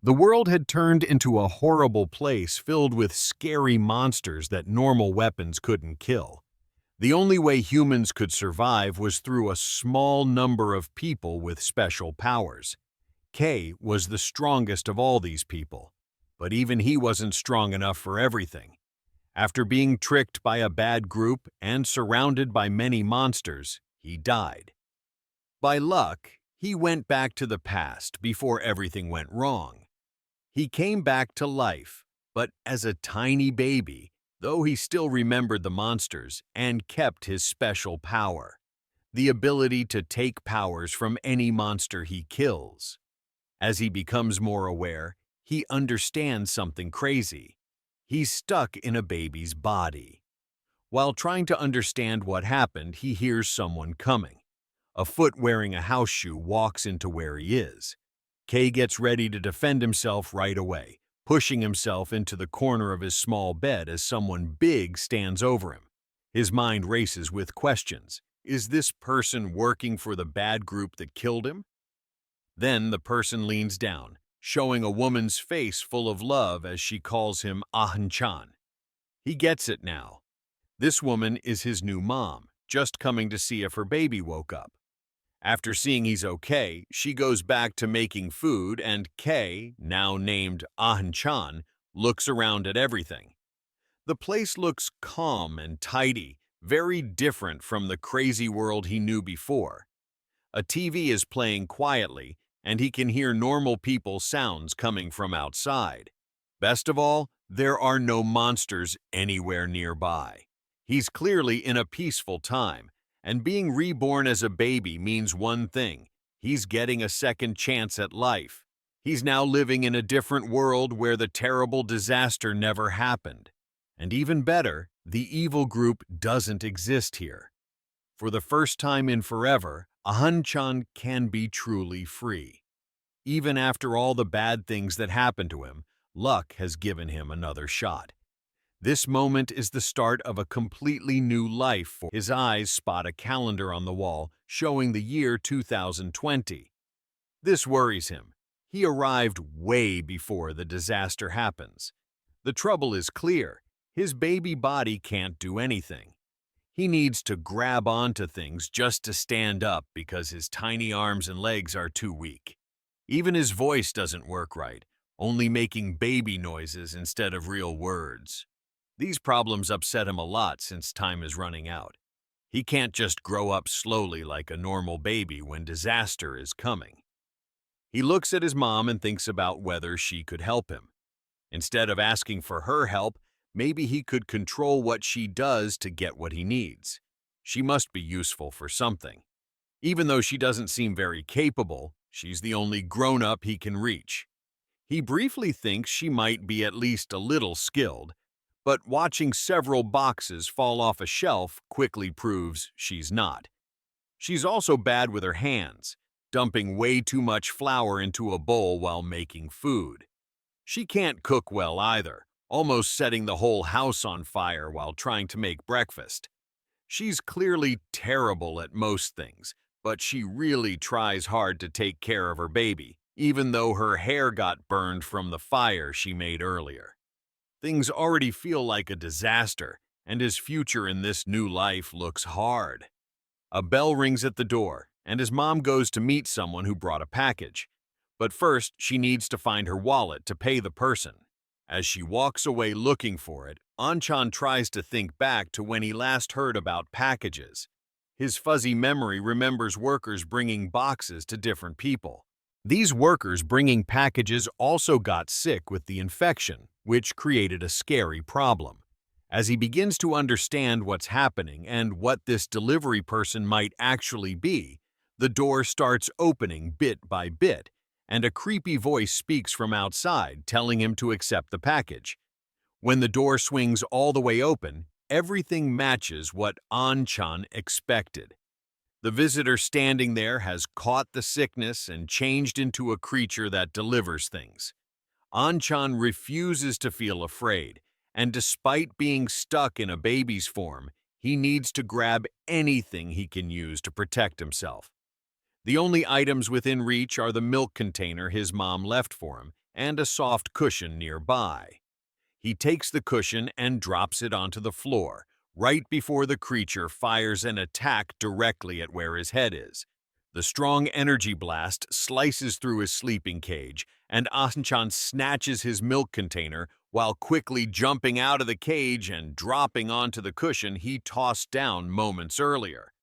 The world had turned into a horrible place filled with scary monsters that normal weapons couldn't kill. The only way humans could survive was through a small number of people with special powers. Kay was the strongest of all these people, but even he wasn't strong enough for everything. After being tricked by a bad group and surrounded by many monsters, he died. By luck, he went back to the past before everything went wrong. He came back to life, but as a tiny baby, though he still remembered the monsters and kept his special power, the ability to take powers from any monster he kills. As he becomes more aware, he understands something crazy. He's stuck in a baby's body. While trying to understand what happened, he hears someone coming. A foot wearing a house shoe walks into where he is. Kay gets ready to defend himself right away, pushing himself into the corner of his small bed as someone big stands over him. His mind races with questions. Is this person working for the bad group that killed him? Then the person leans down, showing a woman's face full of love as she calls him Ahan-chan. He gets it now. This woman is his new mom, just coming to see if her baby woke up. After seeing he's okay, she goes back to making food and Kay, now named Ahan-chan, looks around at everything. The place looks calm and tidy, very different from the crazy world he knew before. A TV is playing quietly, and he can hear normal people's sounds coming from outside. Best of all, there are no monsters anywhere nearby. He's clearly in a peaceful time, and being reborn as a baby means one thing: he's getting a second chance at life. He's now living in a different world where the terrible disaster never happened. And even better, the evil group doesn't exist here. For the first time in forever, Ahan-chan can be truly free. Even after all the bad things that happened to him, luck has given him another shot. This moment is the start of a completely new life for his eyes spot a calendar on the wall showing the year 2020. This worries him. He arrived way before the disaster happens. The trouble is clear. His baby body can't do anything. He needs to grab onto things just to stand up because his tiny arms and legs are too weak. Even his voice doesn't work right, only making baby noises instead of real words. These problems upset him a lot since time is running out. He can't just grow up slowly like a normal baby when disaster is coming. He looks at his mom and thinks about whether she could help him. Instead of asking for her help, maybe he could control what she does to get what he needs. She must be useful for something. Even though she doesn't seem very capable, she's the only grown-up he can reach. He briefly thinks she might be at least a little skilled, but watching several boxes fall off a shelf quickly proves she's not. She's also bad with her hands, dumping way too much flour into a bowl while making food. She can't cook well either, almost setting the whole house on fire while trying to make breakfast. She's clearly terrible at most things, but she really tries hard to take care of her baby, even though her hair got burned from the fire she made earlier. Things already feel like a disaster, and his future in this new life looks hard. A bell rings at the door, and his mom goes to meet someone who brought a package. But first, she needs to find her wallet to pay the person. As she walks away looking for it, Ahan-chan tries to think back to when he last heard about packages. His fuzzy memory remembers workers bringing boxes to different people. These workers bringing packages also got sick with the infection, which created a scary problem. As he begins to understand what's happening and what this delivery person might actually be, the door starts opening bit by bit, and a creepy voice speaks from outside telling him to accept the package. When the door swings all the way open, everything matches what Ahan-chan expected. The visitor standing there has caught the sickness and changed into a creature that delivers things. Ahan-chan refuses to feel afraid, and despite being stuck in a baby's form, he needs to grab anything he can use to protect himself. The only items within reach are the milk container his mom left for him and a soft cushion nearby. He takes the cushion and drops it onto the floor, right before the creature fires an attack directly at where his head is. The strong energy blast slices through his sleeping cage, and Anchan snatches his milk container while quickly jumping out of the cage and dropping onto the cushion he tossed down moments earlier.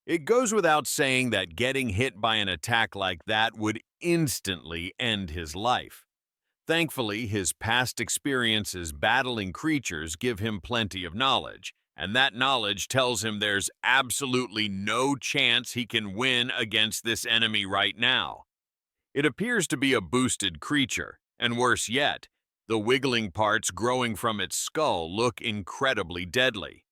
It goes without saying that getting hit by an attack like that would instantly end his life. Thankfully, his past experiences battling creatures give him plenty of knowledge, and that knowledge tells him there's absolutely no chance he can win against this enemy right now. It appears to be a boosted creature, and worse yet, the wiggling parts growing from its skull look incredibly deadly.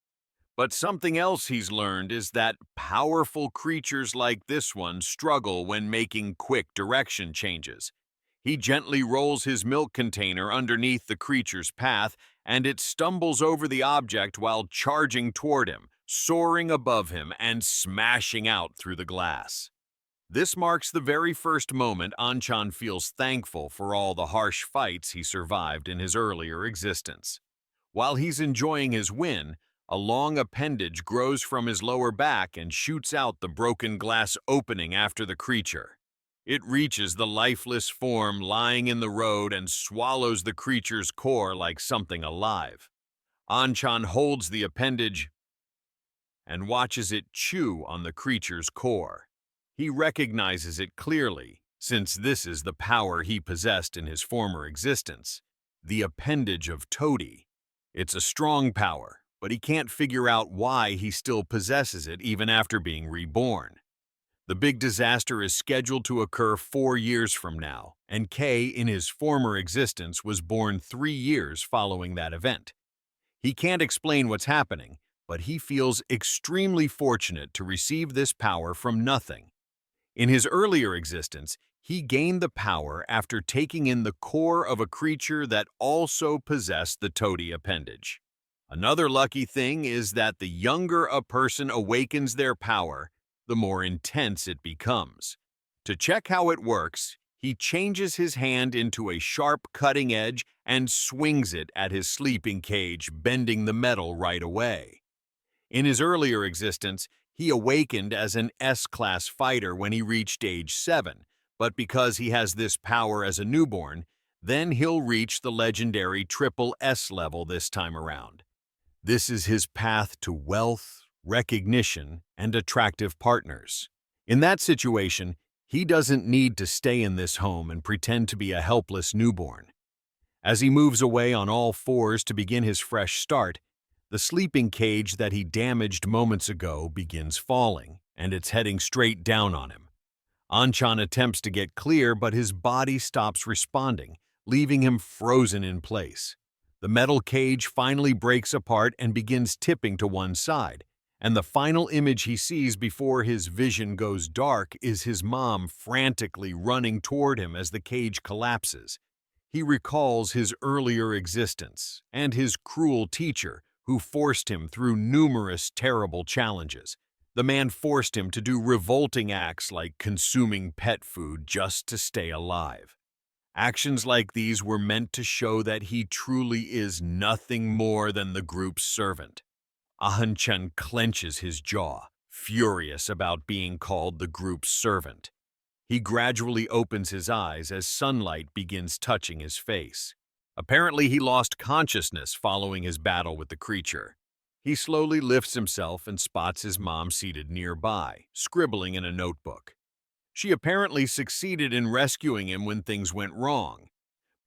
But something else he's learned is that powerful creatures like this one struggle when making quick direction changes. He gently rolls his milk container underneath the creature's path, and it stumbles over the object while charging toward him, soaring above him and smashing out through the glass. This marks the very first moment Anchan feels thankful for all the harsh fights he survived in his earlier existence. While he's enjoying his win, a long appendage grows from his lower back and shoots out the broken glass opening after the creature. It reaches the lifeless form lying in the road and swallows the creature's core like something alive. Anchan holds the appendage and watches it chew on the creature's core. He recognizes it clearly, since this is the power he possessed in his former existence, the appendage of Toady. It's a strong power, but he can't figure out why he still possesses it even after being reborn. The big disaster is scheduled to occur 4 years from now, and K, in his former existence, was born 3 years following that event. He can't explain what's happening, but he feels extremely fortunate to receive this power from nothing. In his earlier existence, he gained the power after taking in the core of a creature that also possessed the Toady appendage. Another lucky thing is that the younger a person awakens their power, the more intense it becomes. To check how it works, he changes his hand into a sharp cutting edge and swings it at his sleeping cage, bending the metal right away. In his earlier existence, he awakened as an S-class fighter when he reached age 7, but because he has this power as a newborn, then he'll reach the legendary triple S level this time around. This is his path to wealth, recognition, and attractive partners. In that situation, he doesn't need to stay in this home and pretend to be a helpless newborn. As he moves away on all fours to begin his fresh start, the sleeping cage that he damaged moments ago begins falling, and it's heading straight down on him. Anchan attempts to get clear, but his body stops responding, leaving him frozen in place. The metal cage finally breaks apart and begins tipping to one side, and the final image he sees before his vision goes dark is his mom frantically running toward him as the cage collapses. He recalls his earlier existence and his cruel teacher who forced him through numerous terrible challenges. The man forced him to do revolting acts like consuming pet food just to stay alive. Actions like these were meant to show that he truly is nothing more than the group's servant. Anchan clenches his jaw, furious about being called the group's servant. He gradually opens his eyes as sunlight begins touching his face. Apparently, he lost consciousness following his battle with the creature. He slowly lifts himself and spots his mom seated nearby, scribbling in a notebook. She apparently succeeded in rescuing him when things went wrong.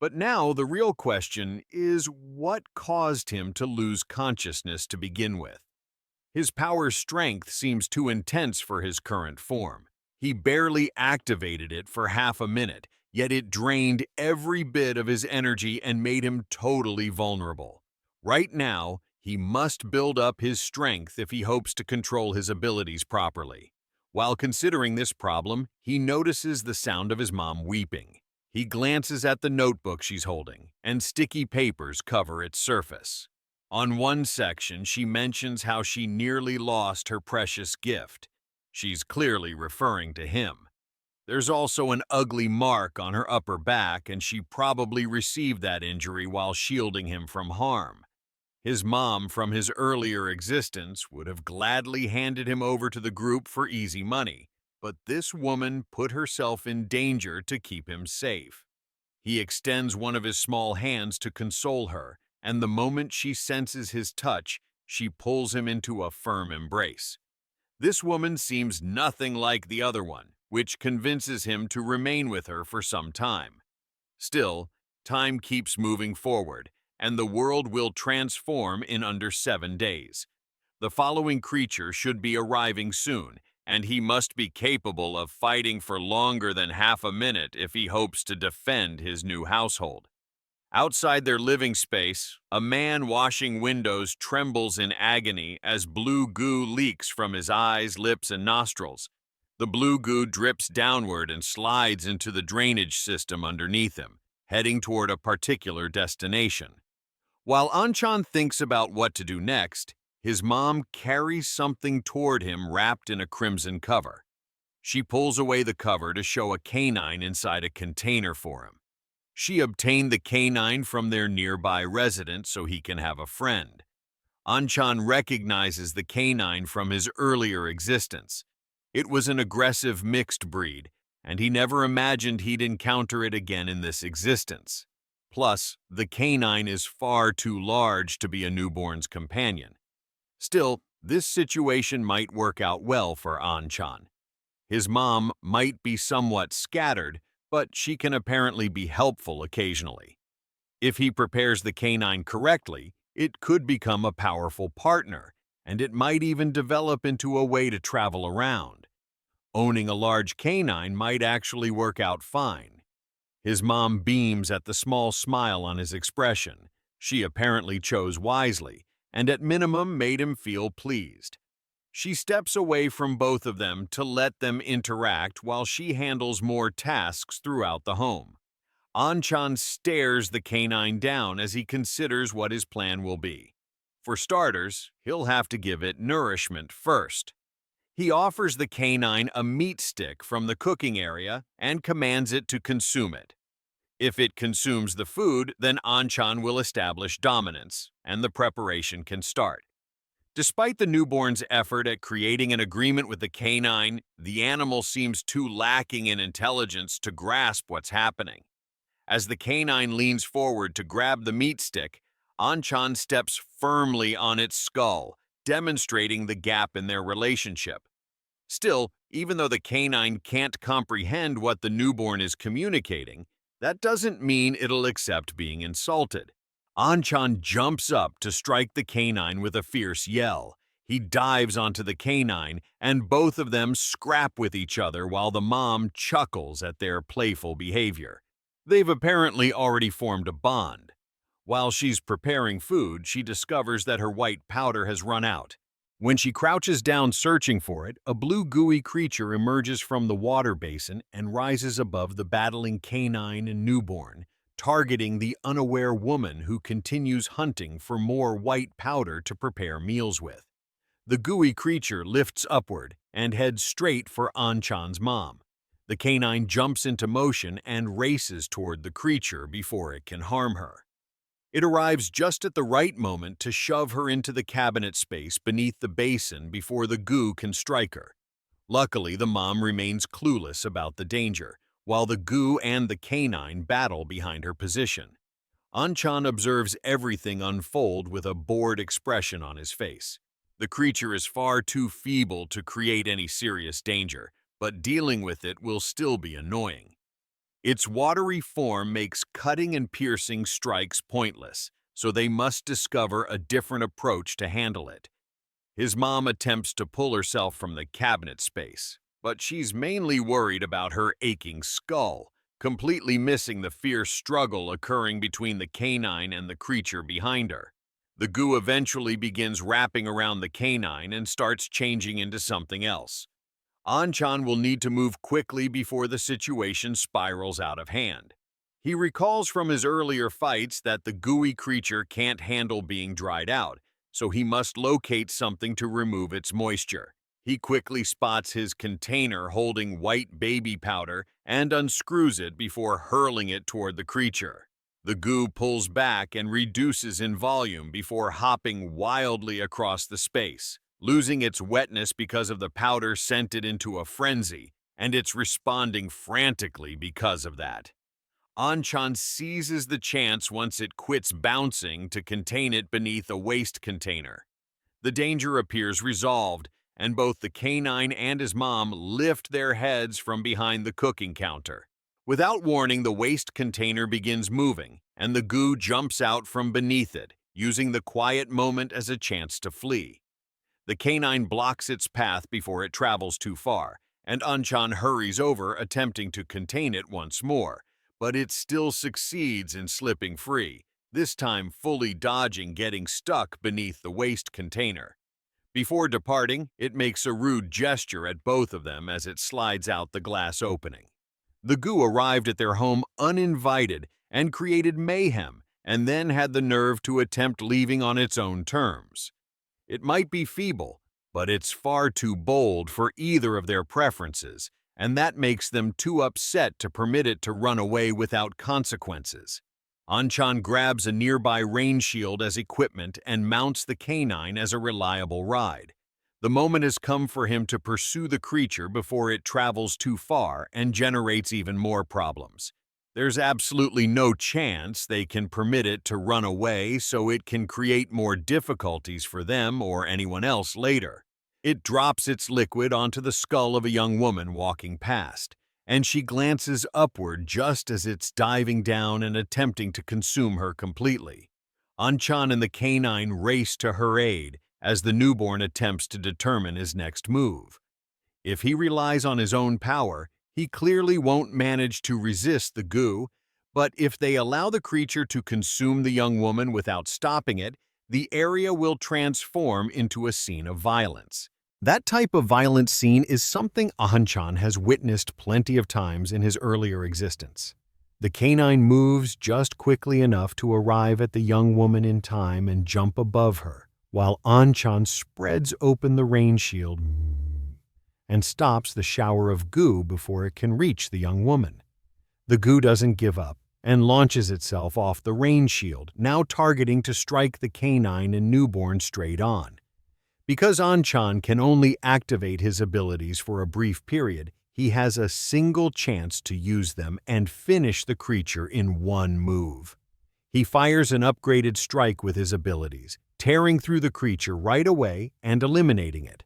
But now the real question is what caused him to lose consciousness to begin with? His power's strength seems too intense for his current form. He barely activated it for half a minute, yet it drained every bit of his energy and made him totally vulnerable. Right now, he must build up his strength if he hopes to control his abilities properly. While considering this problem, he notices the sound of his mom weeping. He glances at the notebook she's holding, and sticky papers cover its surface. On one section, she mentions how she nearly lost her precious gift. She's clearly referring to him. There's also an ugly mark on her upper back, and she probably received that injury while shielding him from harm. His mom from his earlier existence would have gladly handed him over to the group for easy money, but this woman put herself in danger to keep him safe. He extends one of his small hands to console her, and the moment she senses his touch, she pulls him into a firm embrace. This woman seems nothing like the other one, which convinces him to remain with her for some time. Still, time keeps moving forward, and the world will transform in under 7 days. The following creature should be arriving soon, and he must be capable of fighting for longer than half a minute if he hopes to defend his new household. Outside their living space, a man washing windows trembles in agony as blue goo leaks from his eyes, lips, and nostrils. The blue goo drips downward and slides into the drainage system underneath him, heading toward a particular destination. While Anchan thinks about what to do next, his mom carries something toward him wrapped in a crimson cover. She pulls away the cover to show a canine inside a container for him. She obtained the canine from their nearby resident so he can have a friend. Anchan recognizes the canine from his earlier existence. It was an aggressive mixed breed, and he never imagined he'd encounter it again in this existence. Plus, the canine is far too large to be a newborn's companion. Still, this situation might work out well for Anchan. His mom might be somewhat scattered, but she can apparently be helpful occasionally. If he prepares the canine correctly, it could become a powerful partner, and it might even develop into a way to travel around. Owning a large canine might actually work out fine. His mom beams at the small smile on his expression. She apparently chose wisely, and at minimum made him feel pleased. She steps away from both of them to let them interact while she handles more tasks throughout the home. Anchan stares the canine down as he considers what his plan will be. For starters, he'll have to give it nourishment first. He offers the canine a meat stick from the cooking area and commands it to consume it. If it consumes the food, then Anchan will establish dominance, and the preparation can start. Despite the newborn's effort at creating an agreement with the canine, the animal seems too lacking in intelligence to grasp what's happening. As the canine leans forward to grab the meat stick, Anchan steps firmly on its skull, demonstrating the gap in their relationship. Still, even though the canine can't comprehend what the newborn is communicating, that doesn't mean it'll accept being insulted. Anchan jumps up to strike the canine with a fierce yell. He dives onto the canine, and both of them scrap with each other while the mom chuckles at their playful behavior. They've apparently already formed a bond. While she's preparing food, she discovers that her white powder has run out. When she crouches down searching for it, a blue gooey creature emerges from the water basin and rises above the battling canine and newborn, targeting the unaware woman who continues hunting for more white powder to prepare meals with. The gooey creature lifts upward and heads straight for Anchan's mom. The canine jumps into motion and races toward the creature before it can harm her. It arrives just at the right moment to shove her into the cabinet space beneath the basin before the goo can strike her. Luckily, the mom remains clueless about the danger, while the goo and the canine battle behind her position. Anchan observes everything unfold with a bored expression on his face. The creature is far too feeble to create any serious danger, but dealing with it will still be annoying. Its watery form makes cutting and piercing strikes pointless, so they must discover a different approach to handle it. His mom attempts to pull herself from the cabinet space, but she's mainly worried about her aching skull, completely missing the fierce struggle occurring between the canine and the creature behind her. The goo eventually begins wrapping around the canine and starts changing into something else. Anchan will need to move quickly before the situation spirals out of hand. He recalls from his earlier fights that the gooey creature can't handle being dried out, so he must locate something to remove its moisture. He quickly spots his container holding white baby powder and unscrews it before hurling it toward the creature. The goo pulls back and reduces in volume before hopping wildly across the space, losing its wetness because of the powder sent it into a frenzy, and it's responding frantically because of that. Anchan seizes the chance once it quits bouncing to contain it beneath a waste container. The danger appears resolved, and both the canine and his mom lift their heads from behind the cooking counter. Without warning, the waste container begins moving, and the goo jumps out from beneath it, using the quiet moment as a chance to flee. The canine blocks its path before it travels too far, and Anchan hurries over, attempting to contain it once more, but it still succeeds in slipping free, this time fully dodging getting stuck beneath the waste container. Before departing, it makes a rude gesture at both of them as it slides out the glass opening. The goo arrived at their home uninvited and created mayhem, and then had the nerve to attempt leaving on its own terms. It might be feeble, but it's far too bold for either of their preferences, and that makes them too upset to permit it to run away without consequences. Anchan grabs a nearby rain shield as equipment and mounts the canine as a reliable ride. The moment has come for him to pursue the creature before it travels too far and generates even more problems. There's absolutely no chance they can permit it to run away, so it can create more difficulties for them or anyone else later. It drops its liquid onto the skull of a young woman walking past, and she glances upward just as it's diving down and attempting to consume her completely. Anchan and the canine race to her aid as the newborn attempts to determine his next move. If he relies on his own power, he clearly won't manage to resist the goo, but if they allow the creature to consume the young woman without stopping it, the area will transform into a scene of violence. That type of violent scene is something Anchan has witnessed plenty of times in his earlier existence. The canine moves just quickly enough to arrive at the young woman in time and jump above her, while Anchan spreads open the rain shield and stops the shower of goo before it can reach the young woman. The goo doesn't give up and launches itself off the rain shield, now targeting to strike the canine and newborn straight on. Because Anchan can only activate his abilities for a brief period, he has a single chance to use them and finish the creature in one move. He fires an upgraded strike with his abilities, tearing through the creature right away and eliminating it.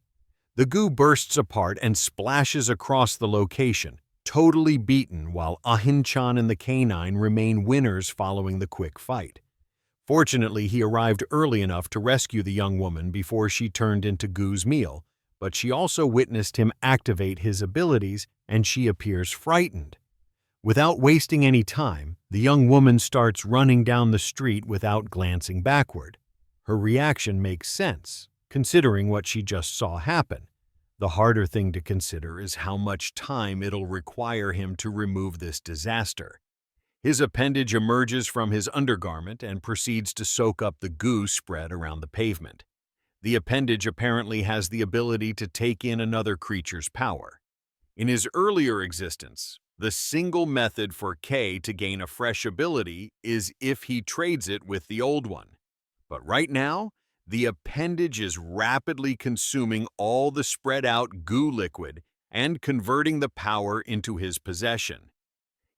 The goo bursts apart and splashes across the location, totally beaten, while Anchan and the canine remain winners following the quick fight. Fortunately, he arrived early enough to rescue the young woman before she turned into Goo's meal, but she also witnessed him activate his abilities, and she appears frightened. Without wasting any time, the young woman starts running down the street without glancing backward. Her reaction makes sense, considering what she just saw happen. The harder thing to consider is how much time it'll require him to remove this disaster. His appendage emerges from his undergarment and proceeds to soak up the goo spread around the pavement. The appendage apparently has the ability to take in another creature's power. In his earlier existence, the single method for K to gain a fresh ability is if he trades it with the old one. But right now, the appendage is rapidly consuming all the spread-out goo liquid and converting the power into his possession.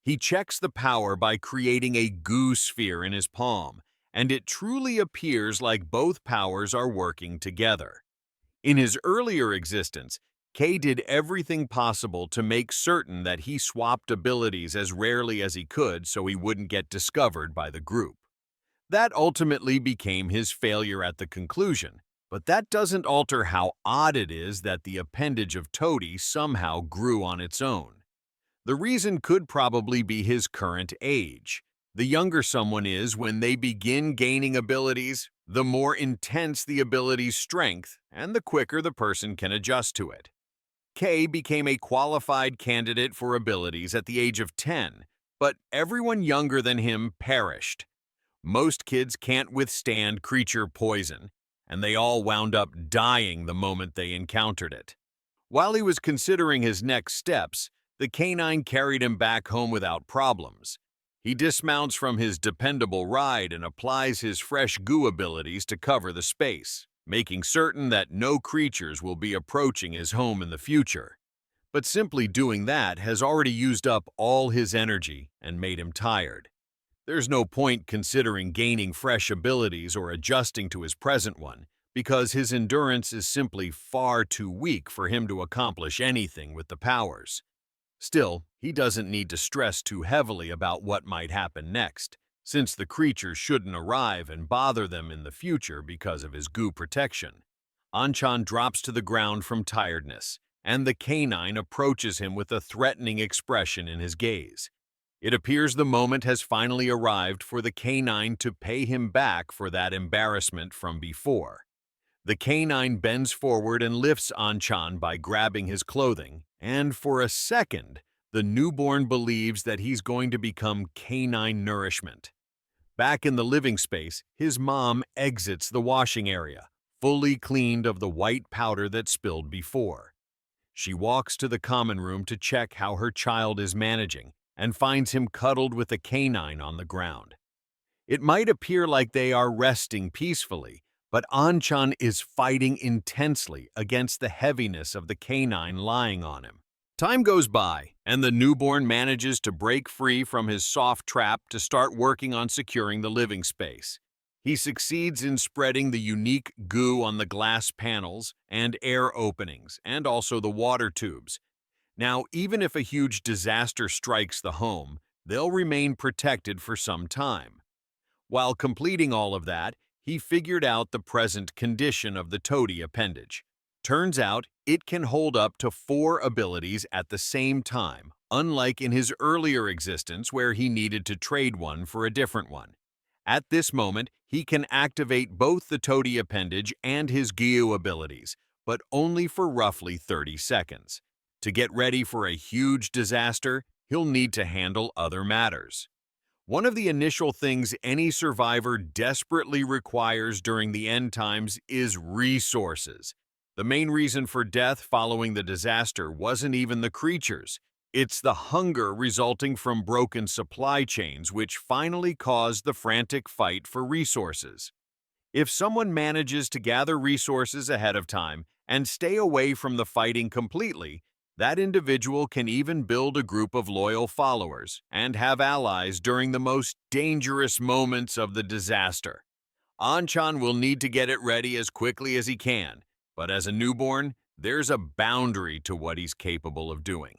He checks the power by creating a goo sphere in his palm, and it truly appears like both powers are working together. In his earlier existence, K did everything possible to make certain that he swapped abilities as rarely as he could so he wouldn't get discovered by the group. That ultimately became his failure at the conclusion, but that doesn't alter how odd it is that the appendage of Toady somehow grew on its own. The reason could probably be his current age. The younger someone is when they begin gaining abilities, the more intense the ability's strength, and the quicker the person can adjust to it. K became a qualified candidate for abilities at the age of 10, but everyone younger than him perished. Most kids can't withstand creature poison, and they all wound up dying the moment they encountered it. While he was considering his next steps, the canine carried him back home without problems. He dismounts from his dependable ride and applies his fresh goo abilities to cover the space, making certain that no creatures will be approaching his home in the future. But simply doing that has already used up all his energy and made him tired. There's no point considering gaining fresh abilities or adjusting to his present one, because his endurance is simply far too weak for him to accomplish anything with the powers. Still, he doesn't need to stress too heavily about what might happen next, since the creatures shouldn't arrive and bother them in the future because of his goo protection. Anchan drops to the ground from tiredness, and the canine approaches him with a threatening expression in his gaze. It appears the moment has finally arrived for the canine to pay him back for that embarrassment from before. The canine bends forward and lifts Anchan by grabbing his clothing, and for a second, the newborn believes that he's going to become canine nourishment. Back in the living space, his mom exits the washing area, fully cleaned of the white powder that spilled before. She walks to the common room to check how her child is managing, and finds him cuddled with a canine on the ground. It might appear like they are resting peacefully, but Anchan is fighting intensely against the heaviness of the canine lying on him. Time goes by, and the newborn manages to break free from his soft trap to start working on securing the living space. He succeeds in spreading the unique goo on the glass panels and air openings, and also the water tubes. Now, even if a huge disaster strikes the home, they'll remain protected for some time. While completing all of that, he figured out the present condition of the toady appendage. Turns out, it can hold up to 4 abilities at the same time, unlike in his earlier existence where he needed to trade one for a different one. At this moment, he can activate both the toady appendage and his Gyu abilities, but only for roughly 30 seconds. To get ready for a huge disaster, he'll need to handle other matters. One of the initial things any survivor desperately requires during the end times is resources. The main reason for death following the disaster wasn't even the creatures. It's the hunger resulting from broken supply chains which finally caused the frantic fight for resources. If someone manages to gather resources ahead of time and stay away from the fighting completely, that individual can even build a group of loyal followers and have allies during the most dangerous moments of the disaster. Anchan will need to get it ready as quickly as he can, but as a newborn, there's a boundary to what he's capable of doing.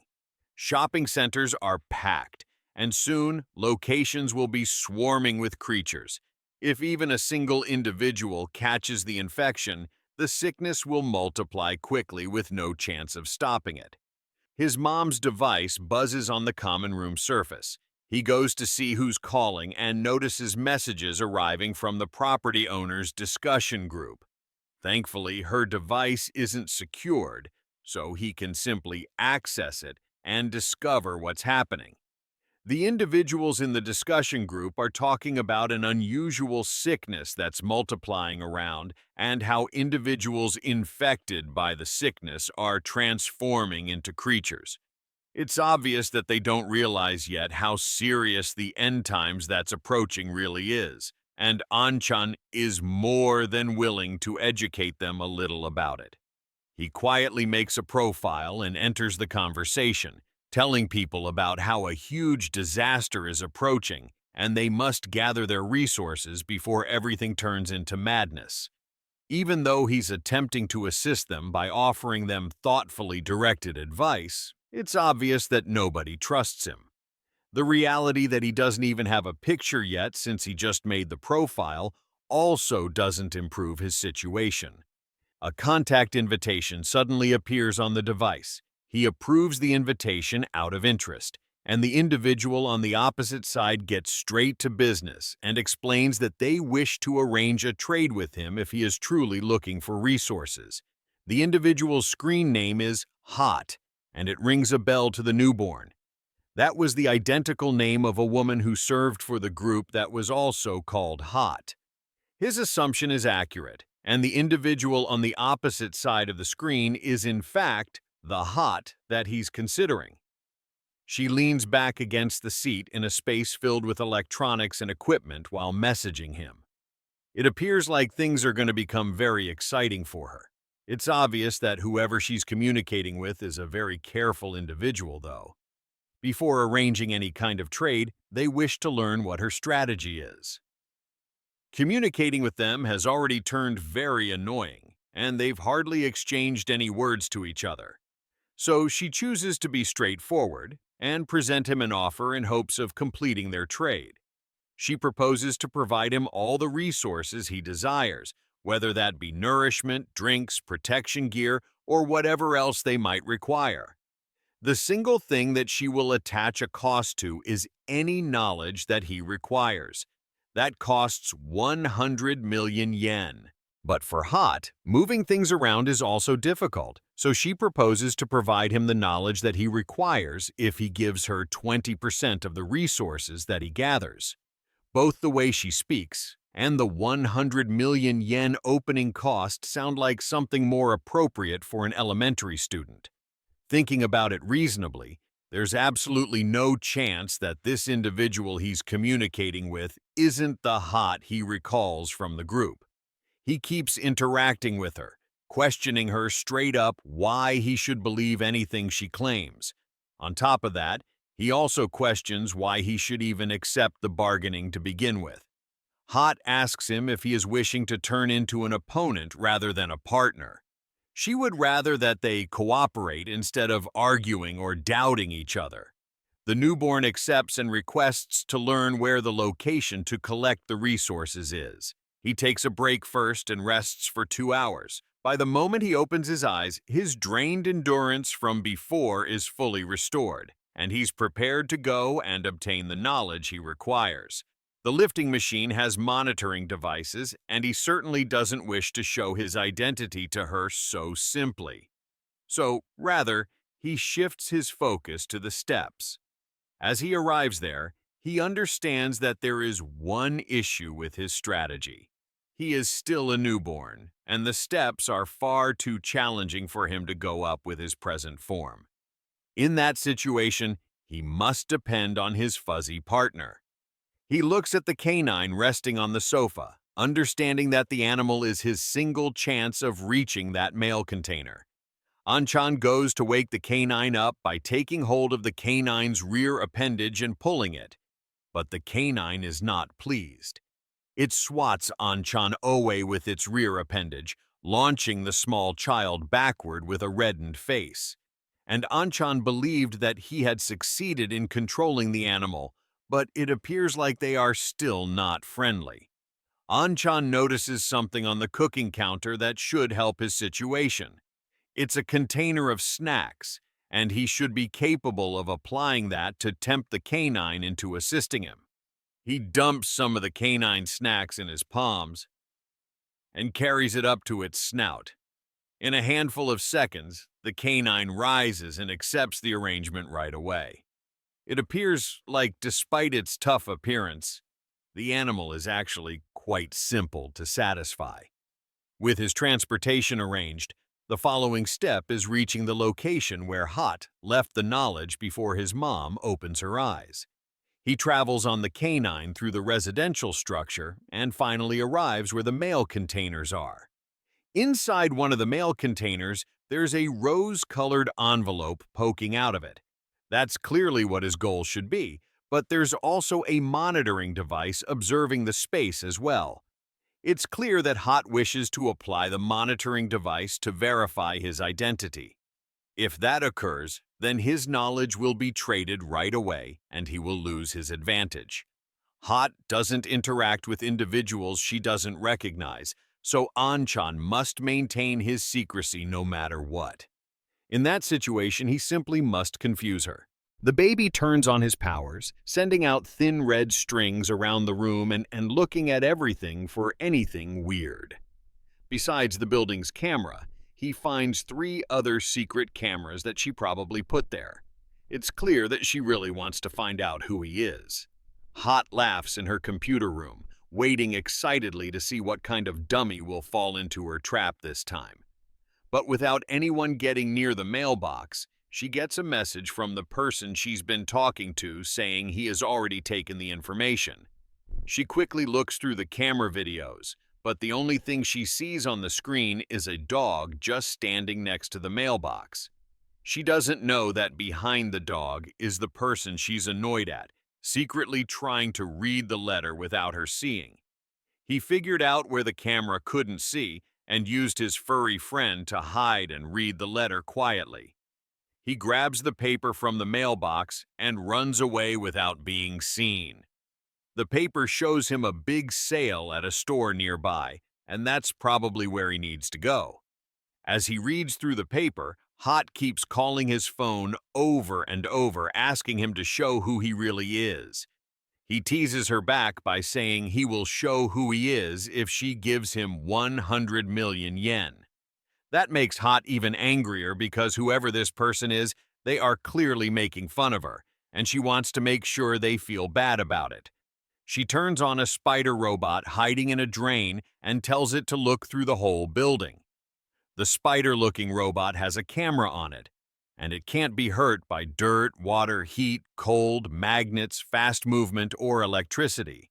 Shopping centers are packed, and soon locations will be swarming with creatures. If even a single individual catches the infection, the sickness will multiply quickly with no chance of stopping it. His mom's device buzzes on the common room surface. He goes to see who's calling and notices messages arriving from the property owner's discussion group. Thankfully, her device isn't secured, so he can simply access it and discover what's happening. The individuals in the discussion group are talking about an unusual sickness that's multiplying around and how individuals infected by the sickness are transforming into creatures. It's obvious that they don't realize yet how serious the end times that's approaching really is, and Anchan is more than willing to educate them a little about it. He quietly makes a profile and enters the conversation, telling people about how a huge disaster is approaching and they must gather their resources before everything turns into madness. Even though he's attempting to assist them by offering them thoughtfully directed advice, it's obvious that nobody trusts him. The reality that he doesn't even have a picture yet since he just made the profile also doesn't improve his situation. A contact invitation suddenly appears on the device. He approves the invitation out of interest, and the individual on the opposite side gets straight to business and explains that they wish to arrange a trade with him if he is truly looking for resources. The individual's screen name is Hot, and it rings a bell to the newborn. That was the identical name of a woman who served for the group that was also called Hot. His assumption is accurate, and the individual on the opposite side of the screen is in fact the hot that he's considering. She leans back against the seat in a space filled with electronics and equipment while messaging him. It appears like things are going to become very exciting for her. It's obvious that whoever she's communicating with is a very careful individual, though. Before arranging any kind of trade, they wish to learn what her strategy is. Communicating with them has already turned very annoying, and they've hardly exchanged any words to each other. So she chooses to be straightforward and present him an offer in hopes of completing their trade. She proposes to provide him all the resources he desires, whether that be nourishment, drinks, protection gear, or whatever else they might require. The single thing that she will attach a cost to is any knowledge that he requires. That costs 100 million yen. But for Hot, moving things around is also difficult, so she proposes to provide him the knowledge that he requires if he gives her 20% of the resources that he gathers. Both the way she speaks and the 100 million yen opening cost sound like something more appropriate for an elementary student. Thinking about it reasonably, there's absolutely no chance that this individual he's communicating with isn't the Hot he recalls from the group. He keeps interacting with her, questioning her straight up why he should believe anything she claims. On top of that, he also questions why he should even accept the bargaining to begin with. Hot asks him if he is wishing to turn into an opponent rather than a partner. She would rather that they cooperate instead of arguing or doubting each other. The newborn accepts and requests to learn where the location to collect the resources is. He takes a break first and rests for 2 hours. By the moment he opens his eyes, his drained endurance from before is fully restored, and he's prepared to go and obtain the knowledge he requires. The lifting machine has monitoring devices, and he certainly doesn't wish to show his identity to her so simply. So, rather, he shifts his focus to the steps. As he arrives there, he understands that there is one issue with his strategy. He is still a newborn, and the steps are far too challenging for him to go up with his present form. In that situation, he must depend on his fuzzy partner. He looks at the canine resting on the sofa, understanding that the animal is his single chance of reaching that mail container. Anchan goes to wake the canine up by taking hold of the canine's rear appendage and pulling it. But the canine is not pleased. It swats Anchan away with its rear appendage, launching the small child backward with a reddened face. And Anchan believed that he had succeeded in controlling the animal, but it appears like they are still not friendly. Anchan notices something on the cooking counter that should help his situation. It's a container of snacks, and he should be capable of applying that to tempt the canine into assisting him. He dumps some of the canine snacks in his palms and carries it up to its snout. In a handful of seconds, the canine rises and accepts the arrangement right away. It appears like, despite its tough appearance, the animal is actually quite simple to satisfy. With his transportation arranged, the following step is reaching the location where Hot left the knowledge before his mom opens her eyes. He travels on the canine through the residential structure and finally arrives where the mail containers are. Inside one of the mail containers, there's a rose-colored envelope poking out of it. That's clearly what his goal should be, but there's also a monitoring device observing the space as well. It's clear that Hot wishes to apply the monitoring device to verify his identity. If that occurs, then his knowledge will be traded right away and he will lose his advantage. Hot doesn't interact with individuals she doesn't recognize, so Anchan must maintain his secrecy no matter what. In that situation, he simply must confuse her. The baby turns on his powers, sending out thin red strings around the room and looking at everything for anything weird. Besides the building's camera, he finds 3 other secret cameras that she probably put there. It's clear that she really wants to find out who he is. Hot laughs in her computer room, waiting excitedly to see what kind of dummy will fall into her trap this time. But without anyone getting near the mailbox, she gets a message from the person she's been talking to saying he has already taken the information. She quickly looks through the camera videos, but the only thing she sees on the screen is a dog just standing next to the mailbox. She doesn't know that behind the dog is the person she's annoyed at, secretly trying to read the letter without her seeing. He figured out where the camera couldn't see and used his furry friend to hide and read the letter quietly. He grabs the paper from the mailbox and runs away without being seen. The paper shows him a big sale at a store nearby, and that's probably where he needs to go. As he reads through the paper, Hot keeps calling his phone over and over, asking him to show who he really is. He teases her back by saying he will show who he is if she gives him 100 million yen. That makes Hot even angrier because whoever this person is, they are clearly making fun of her, and she wants to make sure they feel bad about it. She turns on a spider robot hiding in a drain and tells it to look through the whole building. The spider-looking robot has a camera on it, and it can't be hurt by dirt, water, heat, cold, magnets, fast movement, or electricity.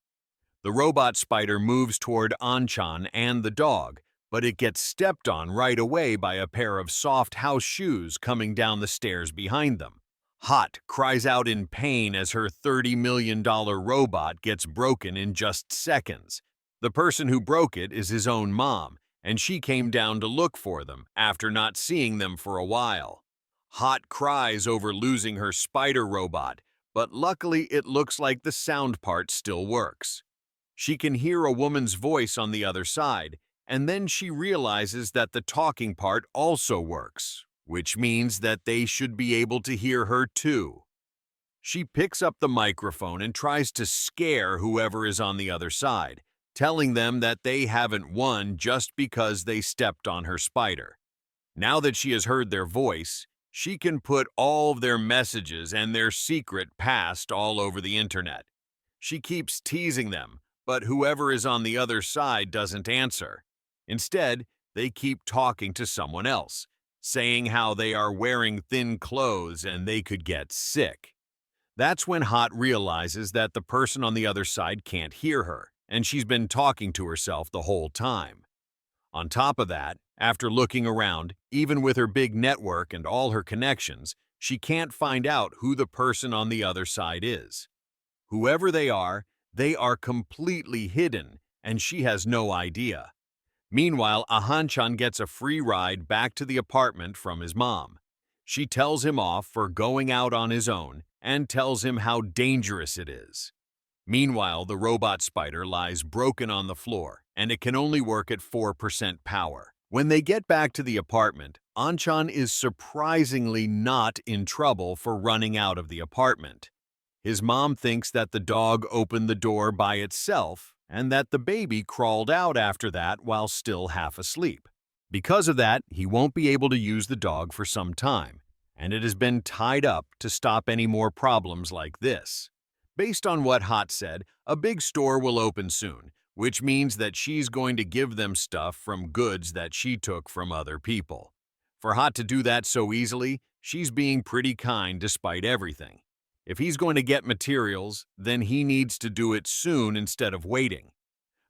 The robot spider moves toward Anchan and the dog, but it gets stepped on right away by a pair of soft house shoes coming down the stairs behind them. Hot cries out in pain as her $30 million robot gets broken in just seconds. The person who broke it is his own mom, and she came down to look for them after not seeing them for a while. Hot cries over losing her spider robot, but luckily it looks like the sound part still works. She can hear a woman's voice on the other side, and then she realizes that the talking part also works, which means that they should be able to hear her too. She picks up the microphone and tries to scare whoever is on the other side, telling them that they haven't won just because they stepped on her spider. Now that she has heard their voice, she can put all of their messages and their secret past all over the internet. She keeps teasing them, but whoever is on the other side doesn't answer. Instead, they keep talking to someone else, saying how they are wearing thin clothes and they could get sick. That's when Hot realizes that the person on the other side can't hear her, and she's been talking to herself the whole time. On top of that, after looking around, even with her big network and all her connections, she can't find out who the person on the other side is. Whoever they are completely hidden, and she has no idea. Meanwhile, Ahan-chan gets a free ride back to the apartment from his mom. She tells him off for going out on his own and tells him how dangerous it is. Meanwhile, the robot spider lies broken on the floor, and it can only work at 4% power. When they get back to the apartment, Anchan is surprisingly not in trouble for running out of the apartment. His mom thinks that the dog opened the door by itself and that the baby crawled out after that while still half asleep. Because of that, he won't be able to use the dog for some time, and it has been tied up to stop any more problems like this. Based on what Hot said, a big store will open soon, which means that she's going to give them stuff from goods that she took from other people. For Hot to do that so easily, she's being pretty kind despite everything. If he's going to get materials, then he needs to do it soon instead of waiting.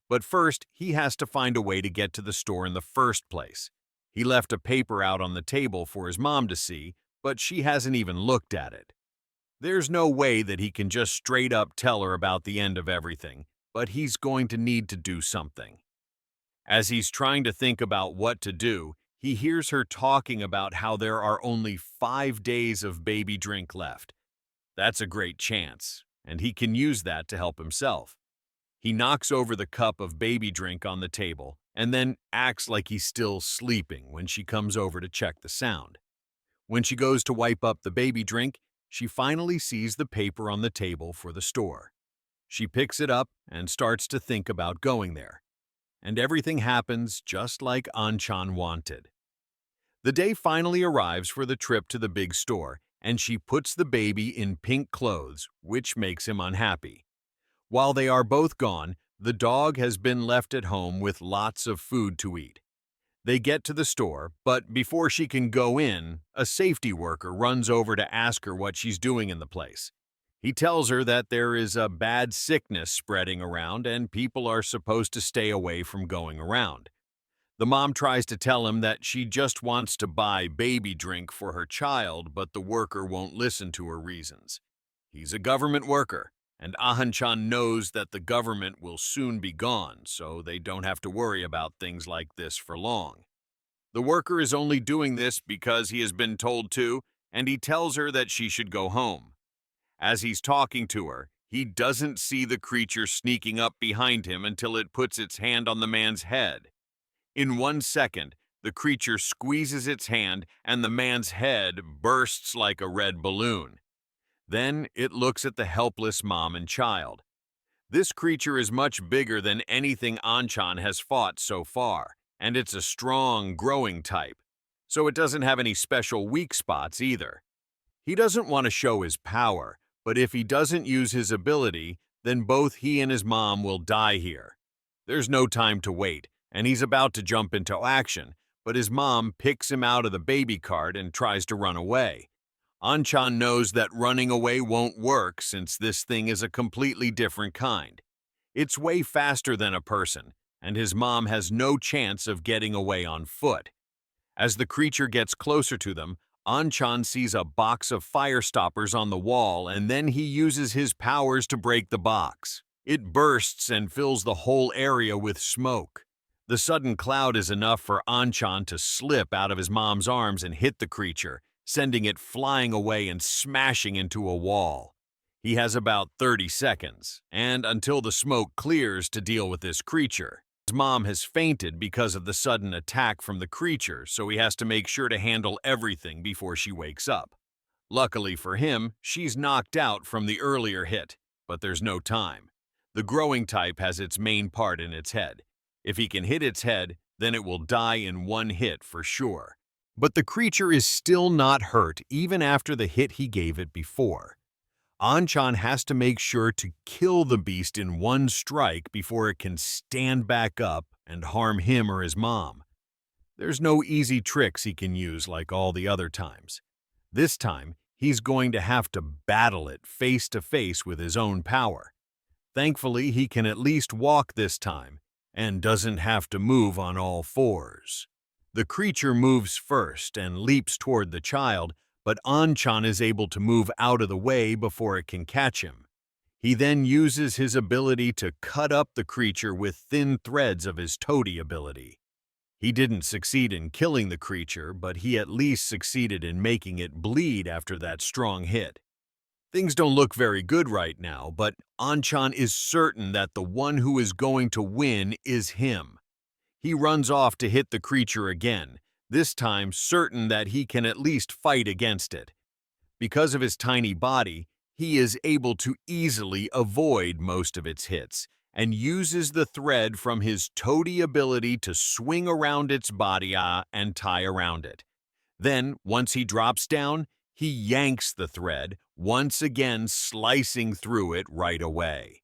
But first, he has to find a way to get to the store in the first place. He left a paper out on the table for his mom to see, but she hasn't even looked at it. There's no way that he can just straight up tell her about the end of everything, but he's going to need to do something. As he's trying to think about what to do, he hears her talking about how there are only 5 days of baby drink left. That's a great chance, and he can use that to help himself. He knocks over the cup of baby drink on the table and then acts like he's still sleeping when she comes over to check the sound. When she goes to wipe up the baby drink, she finally sees the paper on the table for the store. She picks it up and starts to think about going there. And everything happens just like Anchan wanted. The day finally arrives for the trip to the big store, and she puts the baby in pink clothes, which makes him unhappy. While they are both gone, the dog has been left at home with lots of food to eat. They get to the store, but before she can go in, a safety worker runs over to ask her what she's doing in the place. He tells her that there is a bad sickness spreading around and people are supposed to stay away from going around. The mom tries to tell him that she just wants to buy baby drink for her child, but the worker won't listen to her reasons. He's a government worker, and Ahan-chan knows that the government will soon be gone, so they don't have to worry about things like this for long. The worker is only doing this because he has been told to, and he tells her that she should go home. As he's talking to her, he doesn't see the creature sneaking up behind him until it puts its hand on the man's head. In 1 second, the creature squeezes its hand and the man's head bursts like a red balloon. Then it looks at the helpless mom and child. This creature is much bigger than anything Anchan has fought so far, and it's a strong, growing type, so it doesn't have any special weak spots either. He doesn't want to show his power, but if he doesn't use his ability, then both he and his mom will die here. There's no time to wait, and he's about to jump into action, but his mom picks him out of the baby cart and tries to run away. Anchan knows that running away won't work since this thing is a completely different kind. It's way faster than a person, and his mom has no chance of getting away on foot. As the creature gets closer to them, Anchan sees a box of fire stoppers on the wall, and then he uses his powers to break the box. It bursts and fills the whole area with smoke. The sudden cloud is enough for Anchan to slip out of his mom's arms and hit the creature, sending it flying away and smashing into a wall. He has about 30 seconds, and until the smoke clears to deal with this creature. His mom has fainted because of the sudden attack from the creature, so he has to make sure to handle everything before she wakes up. Luckily for him, she's knocked out from the earlier hit, but there's no time. The growing type has its main part in its head. If he can hit its head, then it will die in one hit for sure. But the creature is still not hurt even after the hit he gave it before. Anchan has to make sure to kill the beast in one strike before it can stand back up and harm him or his mom. There's no easy tricks he can use like all the other times. This time, he's going to have to battle it face to face with his own power. Thankfully, he can at least walk this time and doesn't have to move on all fours. The creature moves first and leaps toward the child, but Anchan is able to move out of the way before it can catch him. He then uses his ability to cut up the creature with thin threads of his toady ability. He didn't succeed in killing the creature, but he at least succeeded in making it bleed after that strong hit. Things don't look very good right now, but Anchan is certain that the one who is going to win is him. He runs off to hit the creature again, this time certain that he can at least fight against it. Because of his tiny body, he is able to easily avoid most of its hits, and uses the thread from his toady ability to swing around its body and tie around it. Then, once he drops down, he yanks the thread, once again slicing through it right away.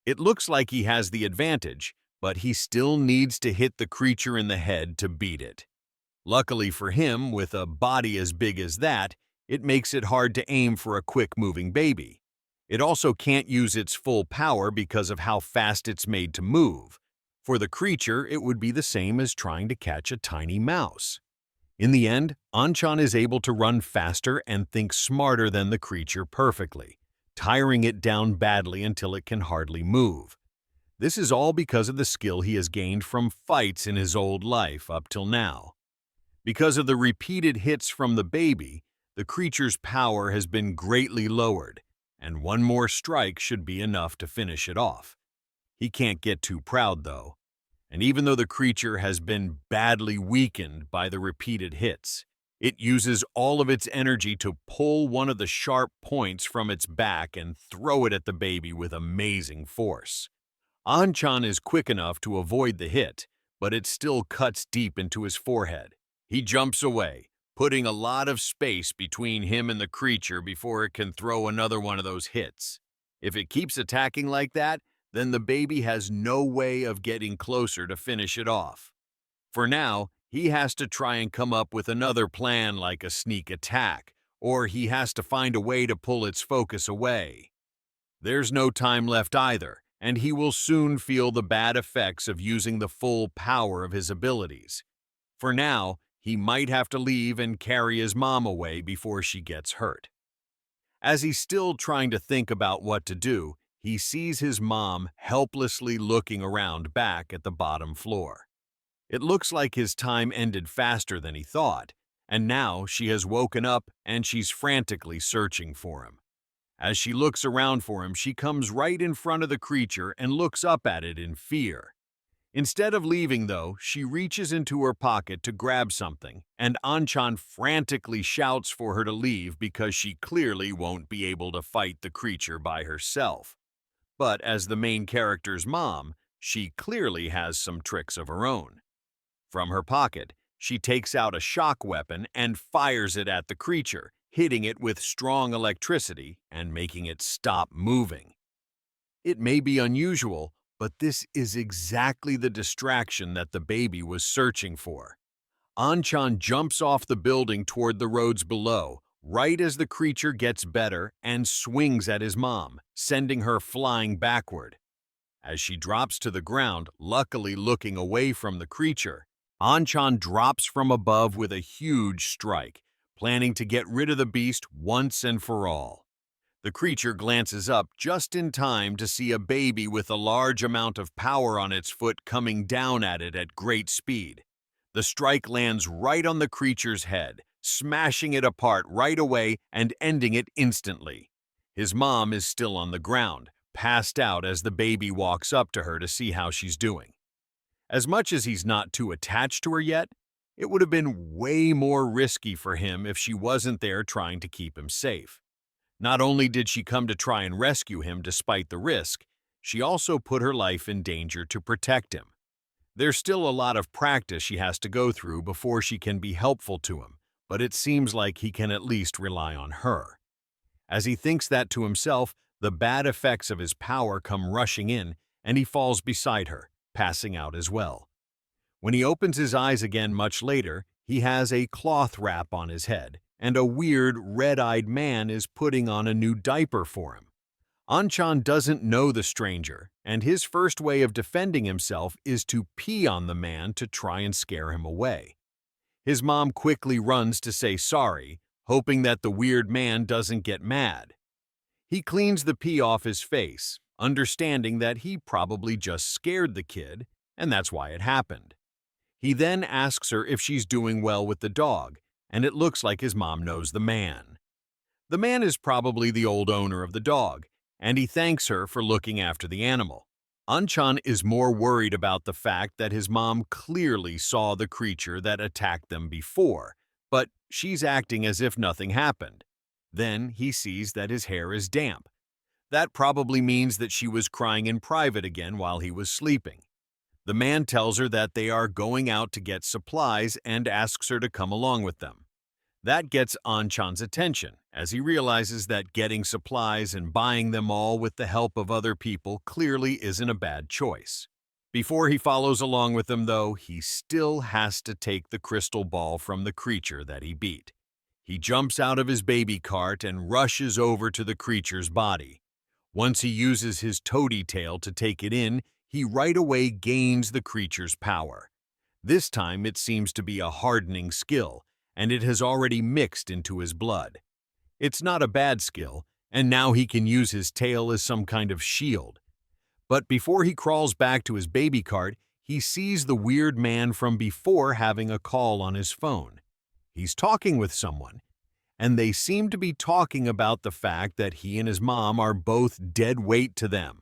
It looks like he has the advantage, but he still needs to hit the creature in the head to beat it. Luckily for him, with a body as big as that, it makes it hard to aim for a quick-moving baby. It also can't use its full power because of how fast it's made to move. For the creature, it would be the same as trying to catch a tiny mouse. In the end, Anchan is able to run faster and think smarter than the creature perfectly, tiring it down badly until it can hardly move. This is all because of the skill he has gained from fights in his old life up till now. Because of the repeated hits from the baby, the creature's power has been greatly lowered, and one more strike should be enough to finish it off. He can't get too proud, though. And even though the creature has been badly weakened by the repeated hits, it uses all of its energy to pull one of the sharp points from its back and throw it at the baby with amazing force. Anchan is quick enough to avoid the hit, but it still cuts deep into his forehead. He jumps away, putting a lot of space between him and the creature before it can throw another one of those hits. If it keeps attacking like that, then the baby has no way of getting closer to finish it off. For now, He has to try and come up with another plan like a sneak attack, or he has to find a way to pull its focus away. There's no time left either, and he will soon feel the bad effects of using the full power of his abilities. For now, he might have to leave and carry his mom away before she gets hurt. As he's still trying to think about what to do, he sees his mom helplessly looking around back at the bottom floor. It looks like his time ended faster than he thought, and now she has woken up and she's frantically searching for him. As she looks around for him, she comes right in front of the creature and looks up at it in fear. Instead of leaving, though, she reaches into her pocket to grab something, and Anchan frantically shouts for her to leave because she clearly won't be able to fight the creature by herself. But as the main character's mom, she clearly has some tricks of her own. From her pocket, she takes out a shock weapon and fires it at the creature, hitting it with strong electricity and making it stop moving. It may be unusual, but this is exactly the distraction that the baby was searching for. Anchan jumps off the building toward the roads below, right as the creature gets better, and swings at his mom, sending her flying backward. As she drops to the ground, luckily looking away from the creature, Anchan drops from above with a huge strike, planning to get rid of the beast once and for all. The creature glances up just in time to see a baby with a large amount of power on its foot coming down at it at great speed. The strike lands right on the creature's head, smashing it apart right away and ending it instantly. His mom is still on the ground, passed out as the baby walks up to her to see how she's doing. As much as he's not too attached to her yet, it would have been way more risky for him if she wasn't there trying to keep him safe. Not only did she come to try and rescue him despite the risk, she also put her life in danger to protect him. There's still a lot of practice she has to go through before she can be helpful to him, but it seems like he can at least rely on her. As he thinks that to himself, the bad effects of his power come rushing in, and he falls beside her, passing out as well. When he opens his eyes again much later, he has a cloth wrap on his head, and a weird, red-eyed man is putting on a new diaper for him. Anchan doesn't know the stranger, and his first way of defending himself is to pee on the man to try and scare him away. His mom quickly runs to say sorry, hoping that the weird man doesn't get mad. He cleans the pee off his face, understanding that he probably just scared the kid, and that's why it happened. He then asks her if she's doing well with the dog, and it looks like his mom knows the man. The man is probably the old owner of the dog, and he thanks her for looking after the animal. Anchan is more worried about the fact that his mom clearly saw the creature that attacked them before, but she's acting as if nothing happened. Then he sees that his hair is damp. That probably means that she was crying in private again while he was sleeping. The man tells her that they are going out to get supplies and asks her to come along with them. That gets Anchan's attention, as he realizes that getting supplies and buying them all with the help of other people clearly isn't a bad choice. Before he follows along with them, though, he still has to take the crystal ball from the creature that he beat. He jumps out of his baby cart and rushes over to the creature's body. Once he uses his toady tail to take it in, he right away gains the creature's power. This time it seems to be a hardening skill, and it has already mixed into his blood. It's not a bad skill, and now he can use his tail as some kind of shield. But before he crawls back to his baby cart, he sees the weird man from before having a call on his phone. He's talking with someone, and they seem to be talking about the fact that he and his mom are both dead weight to them.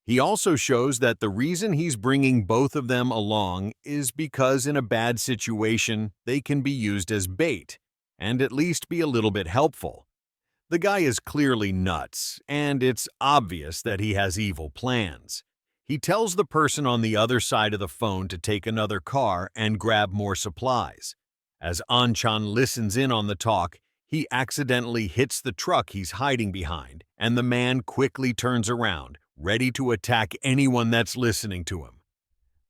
He also shows that the reason he's bringing both of them along is because in a bad situation, they can be used as bait, and at least be a little bit helpful. The guy is clearly nuts, and it's obvious that he has evil plans. He tells the person on the other side of the phone to take another car and grab more supplies. As Anchan listens in on the talk, he accidentally hits the truck he's hiding behind, and the man quickly turns around, ready to attack anyone that's listening to him.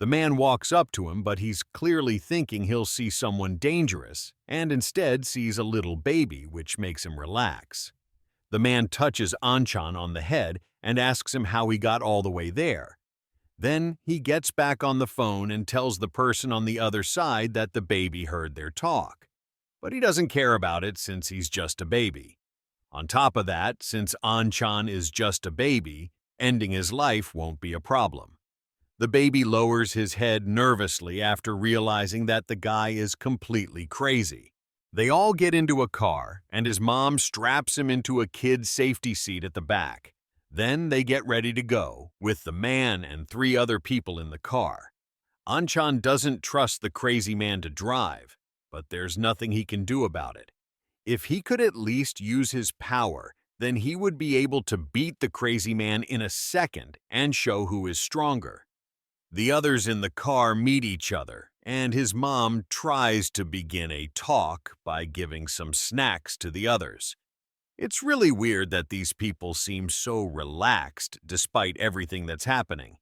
The man walks up to him, but he's clearly thinking he'll see someone dangerous, and instead sees a little baby, which makes him relax. The man touches Anchan on the head and asks him how he got all the way there. Then he gets back on the phone and tells the person on the other side that the baby heard their talk. But he doesn't care about it since he's just a baby. On top of that, since Anchan is just a baby, ending his life won't be a problem. The baby lowers his head nervously after realizing that the guy is completely crazy. They all get into a car, and his mom straps him into a kid's safety seat at the back. Then they get ready to go, with the man and 3 other people in the car. Anchan doesn't trust the crazy man to drive, but there's nothing he can do about it. If he could at least use his power, then he would be able to beat the crazy man in a second and show who is stronger. The others in the car meet each other, and his mom tries to begin a talk by giving some snacks to the others. It's really weird that these people seem so relaxed despite everything that's happening.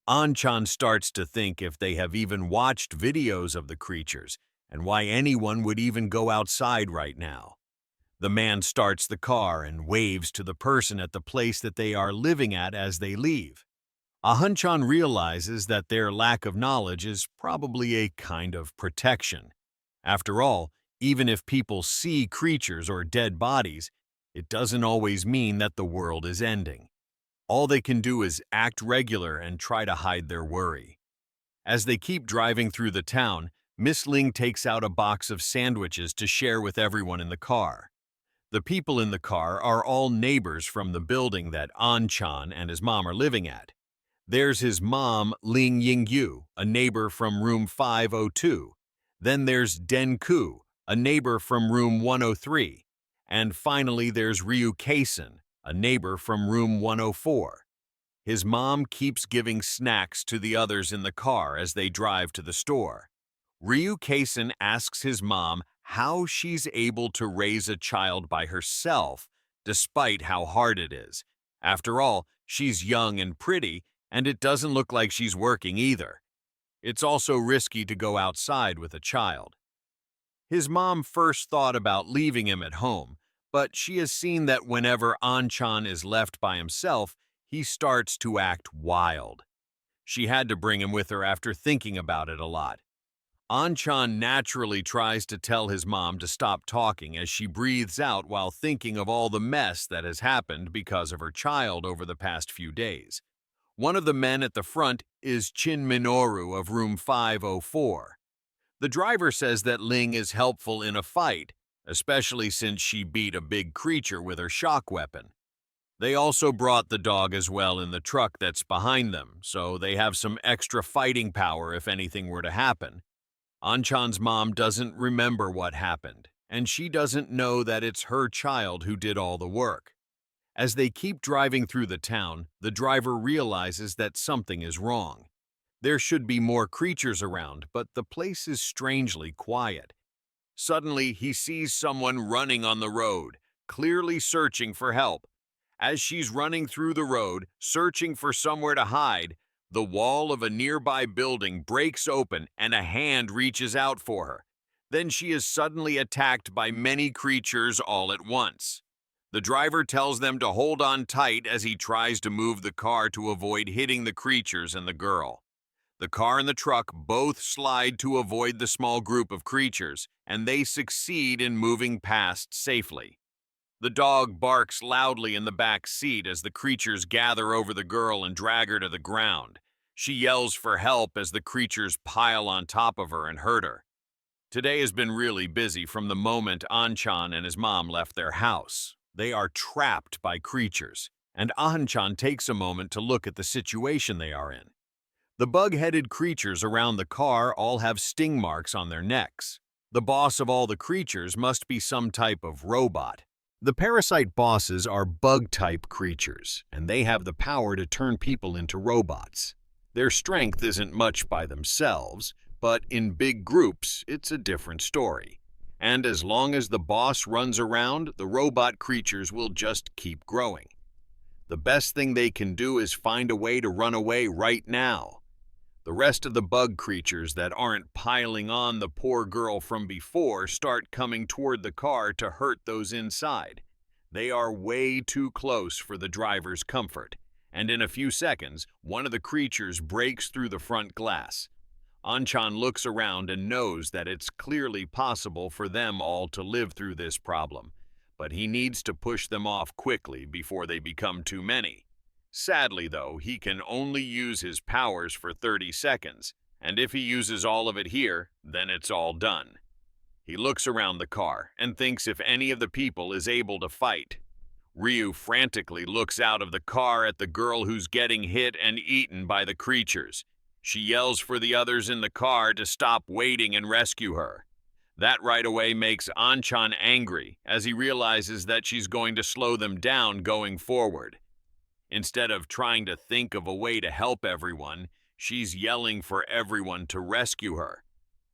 Anchan starts to think if they have even watched videos of the creatures and why anyone would even go outside right now. The man starts the car and waves to the person at the place that they are living at as they leave. Anchan realizes that their lack of knowledge is probably a kind of protection. After all, even if people see creatures or dead bodies, it doesn't always mean that the world is ending. All they can do is act regular and try to hide their worry. As they keep driving through the town, Miss Ling takes out a box of sandwiches to share with everyone in the car. The people in the car are all neighbors from the building that Anchan and his mom are living at. There's his mom, Ling Yingyu, a neighbor from room 502. Then there's Den Ku, a neighbor from room 103. And finally there's Ryu Kaisen, a neighbor from room 104. His mom keeps giving snacks to the others in the car as they drive to the store. Ryu Kaisen asks his mom how she's able to raise a child by herself despite how hard it is. After all, she's young and pretty, and it doesn't look like she's working either. It's also risky to go outside with a child. His mom first thought about leaving him at home, but she has seen that whenever Anchan is left by himself, he starts to act wild. She had to bring him with her after thinking about it a lot. Anchan naturally tries to tell his mom to stop talking as she breathes out while thinking of all the mess that has happened because of her child over the past few days. One of the men at the front is Chin Minoru of room 504. The driver says that Ling is helpful in a fight, especially since she beat a big creature with her shock weapon. They also brought the dog as well in the truck that's behind them, so they have some extra fighting power if anything were to happen. Anchan's mom doesn't remember what happened, and she doesn't know that it's her child who did all the work. As they keep driving through the town, the driver realizes that something is wrong. There should be more creatures around, but the place is strangely quiet. Suddenly, he sees someone running on the road, clearly searching for help. As she's running through the road, searching for somewhere to hide, the wall of a nearby building breaks open and a hand reaches out for her. Then she is suddenly attacked by many creatures all at once. The driver tells them to hold on tight as he tries to move the car to avoid hitting the creatures and the girl. The car and the truck both slide to avoid the small group of creatures, and they succeed in moving past safely. The dog barks loudly in the back seat as the creatures gather over the girl and drag her to the ground. She yells for help as the creatures pile on top of her and hurt her. Today has been really busy from the moment Anchan and his mom left their house. They are trapped by creatures, and Anchan takes a moment to look at the situation they are in. The bug-headed creatures around the car all have sting marks on their necks. The boss of all the creatures must be some type of robot. The parasite bosses are bug-type creatures, and they have the power to turn people into robots. Their strength isn't much by themselves, but in big groups, it's a different story. And as long as the boss runs around, the robot creatures will just keep growing. The best thing they can do is find a way to run away right now. The rest of the bug creatures that aren't piling on the poor girl from before start coming toward the car to hurt those inside. They are way too close for the driver's comfort, and in a few seconds, one of the creatures breaks through the front glass. Anchan looks around and knows that it's clearly possible for them all to live through this problem, but he needs to push them off quickly before they become too many. Sadly, though, he can only use his powers for 30 seconds, and if he uses all of it here, then it's all done. He looks around the car and thinks if any of the people is able to fight. Ryu frantically looks out of the car at the girl who's getting hit and eaten by the creatures. She yells for the others in the car to stop waiting and rescue her. That right away makes Anchan angry as he realizes that she's going to slow them down going forward. Instead of trying to think of a way to help everyone, she's yelling for everyone to rescue her.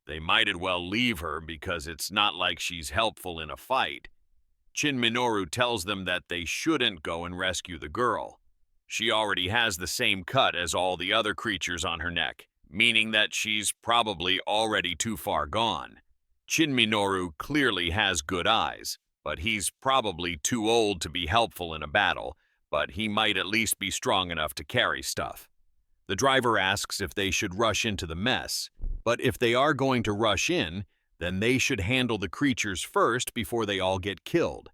They might as well leave her because it's not like she's helpful in a fight. Shin Minoru tells them that they shouldn't go and rescue the girl. She already has the same cut as all the other creatures on her neck, meaning that she's probably already too far gone. Shin Minoru clearly has good eyes, but he's probably too old to be helpful in a battle, but he might at least be strong enough to carry stuff. The driver asks if they should rush into the mess, but if they are going to rush in, then they should handle the creatures first before they all get killed.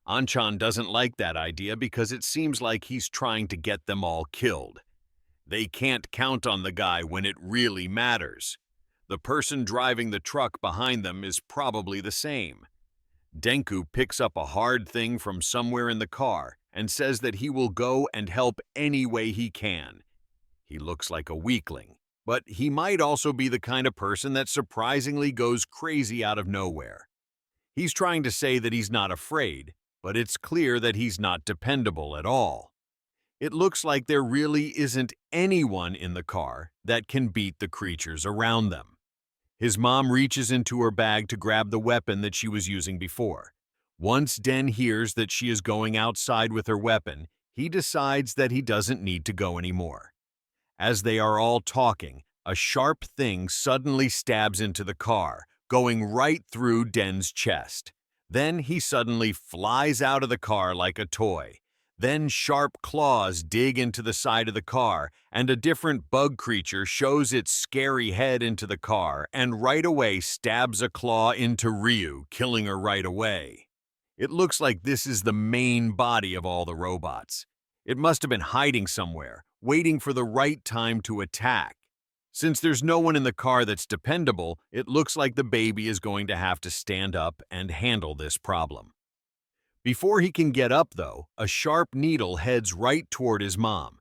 Anchan doesn't like that idea because it seems like he's trying to get them all killed. They can't count on the guy when it really matters. The person driving the truck behind them is probably the same. Denku picks up a hard thing from somewhere in the car and says that he will go and help any way he can. He looks like a weakling, but he might also be the kind of person that surprisingly goes crazy out of nowhere. He's trying to say that he's not afraid, but it's clear that he's not dependable at all. It looks like there really isn't anyone in the car that can beat the creatures around them. His mom reaches into her bag to grab the weapon that she was using before. Once Den hears that she is going outside with her weapon, he decides that he doesn't need to go anymore. As they are all talking, a sharp thing suddenly stabs into the car, going right through Den's chest. Then he suddenly flies out of the car like a toy. Then sharp claws dig into the side of the car, and a different bug creature shows its scary head into the car and right away stabs a claw into Ryu, killing her right away. It looks like this is the main body of all the robots. It must have been hiding somewhere, waiting for the right time to attack. Since there's no one in the car that's dependable, it looks like the baby is going to have to stand up and handle this problem. Before he can get up, though, a sharp needle heads right toward his mom.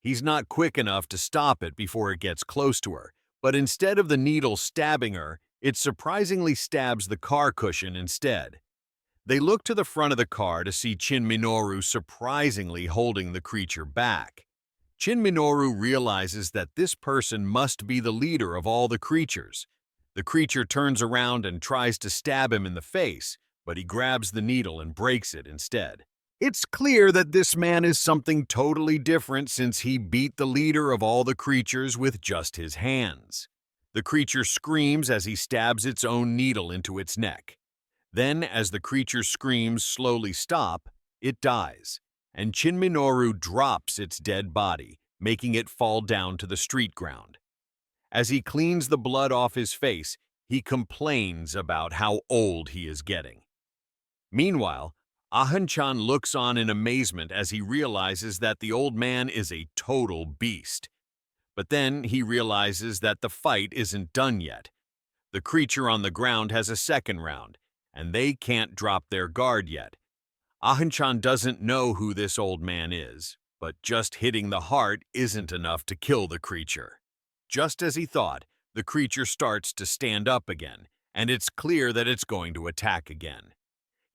He's not quick enough to stop it before it gets close to her, but instead of the needle stabbing her, it surprisingly stabs the car cushion instead. They look to the front of the car to see Shin Minoru surprisingly holding the creature back. Shin Minoru realizes that this person must be the leader of all the creatures. The creature turns around and tries to stab him in the face, but he grabs the needle and breaks it instead. It's clear that this man is something totally different since he beat the leader of all the creatures with just his hands. The creature screams as he stabs its own needle into its neck. Then, as the creature's screams slowly stop, it dies, and Shin Minoru drops its dead body, making it fall down to the street ground. As he cleans the blood off his face, he complains about how old he is getting. Meanwhile, Ahan-chan looks on in amazement as he realizes that the old man is a total beast. But then he realizes that the fight isn't done yet. The creature on the ground has a second round, and they can't drop their guard yet. Ahan-chan doesn't know who this old man is, but just hitting the heart isn't enough to kill the creature. Just as he thought, the creature starts to stand up again, and it's clear that it's going to attack again.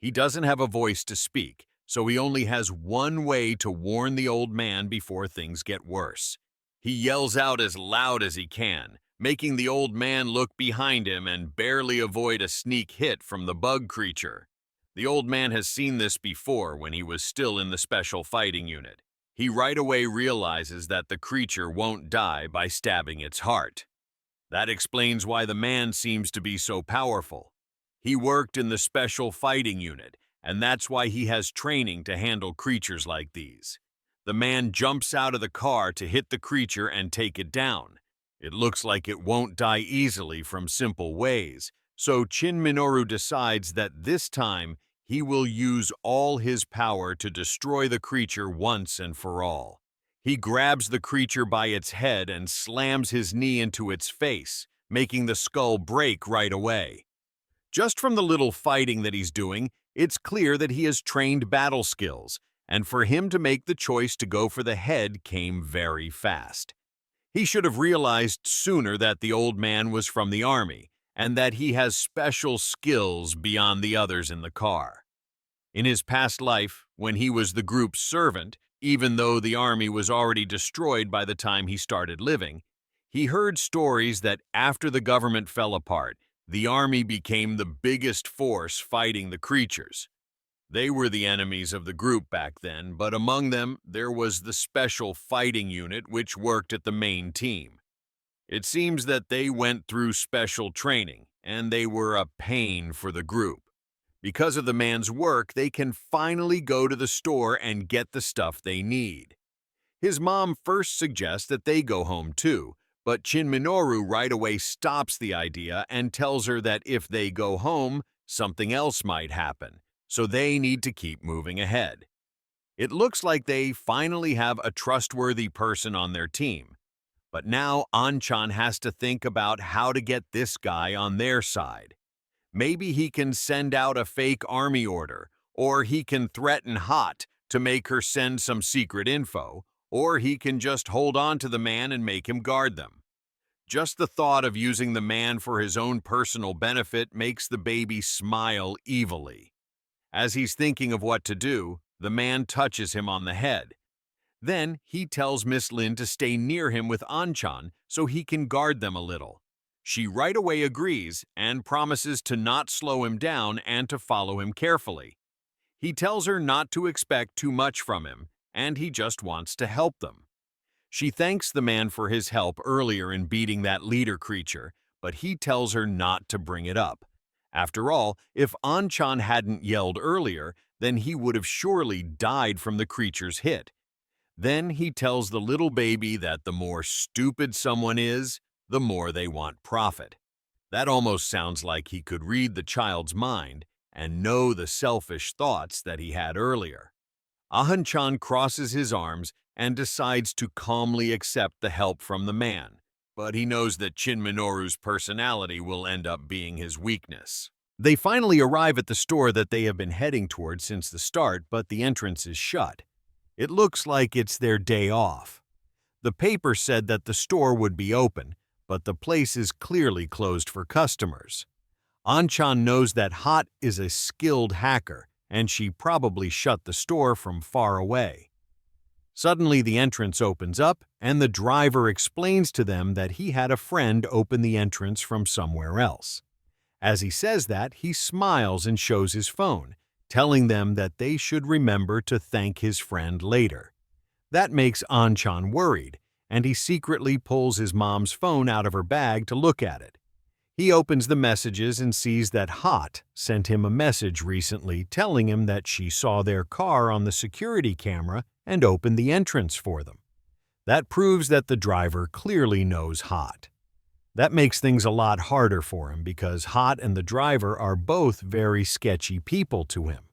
He doesn't have a voice to speak, so he only has one way to warn the old man before things get worse. He yells out as loud as he can, making the old man look behind him and barely avoid a sneak hit from the bug creature. The old man has seen this before when he was still in the special fighting unit. He right away realizes that the creature won't die by stabbing its heart. That explains why the man seems to be so powerful. He worked in the special fighting unit, and that's why he has training to handle creatures like these. The man jumps out of the car to hit the creature and take it down. It looks like it won't die easily from simple ways, so Shin Minoru decides that this time he will use all his power to destroy the creature once and for all. He grabs the creature by its head and slams his knee into its face, making the skull break right away. Just from the little fighting that he's doing, it's clear that he has trained battle skills, and for him to make the choice to go for the head came very fast. He should have realized sooner that the old man was from the army, and that he has special skills beyond the others in the car. In his past life, when he was the group's servant, even though the army was already destroyed by the time he started living, he heard stories that after the government fell apart, the army became the biggest force fighting the creatures. They were the enemies of the group back then, but among them, there was the special fighting unit which worked at the main team. It seems that they went through special training, and they were a pain for the group. Because of the man's work, they can finally go to the store and get the stuff they need. His mom first suggests that they go home too, but Shin Minoru right away stops the idea and tells her that if they go home, something else might happen, so they need to keep moving ahead. It looks like they finally have a trustworthy person on their team, but now Anchan has to think about how to get this guy on their side. Maybe he can send out a fake army order, or he can threaten Hot to make her send some secret info, or he can just hold on to the man and make him guard them. Just the thought of using the man for his own personal benefit makes the baby smile evilly. As he's thinking of what to do, the man touches him on the head. Then he tells Miss Lin to stay near him with Anchan so he can guard them a little. She right away agrees and promises to not slow him down and to follow him carefully. He tells her not to expect too much from him, and he just wants to help them. She thanks the man for his help earlier in beating that leader creature, but he tells her not to bring it up. After all, if Anchan hadn't yelled earlier, then he would have surely died from the creature's hit. Then he tells the little baby that the more stupid someone is, the more they want profit. That almost sounds like he could read the child's mind and know the selfish thoughts that he had earlier. Ahan-chan crosses his arms and decides to calmly accept the help from the man, but he knows that Shin Minoru's personality will end up being his weakness. They finally arrive at the store that they have been heading toward since the start, but the entrance is shut. It looks like it's their day off. The paper said that the store would be open, but the place is clearly closed for customers. Anchan knows that Hot is a skilled hacker, and she probably shut the store from far away. Suddenly the entrance opens up, and the driver explains to them that he had a friend open the entrance from somewhere else. As he says that, he smiles and shows his phone, telling them that they should remember to thank his friend later. That makes Anchan worried, and he secretly pulls his mom's phone out of her bag to look at it. He opens the messages and sees that Hot sent him a message recently telling him that she saw their car on the security camera and opened the entrance for them. That proves that the driver clearly knows Hot. That makes things a lot harder for him because Hot and the driver are both very sketchy people to him.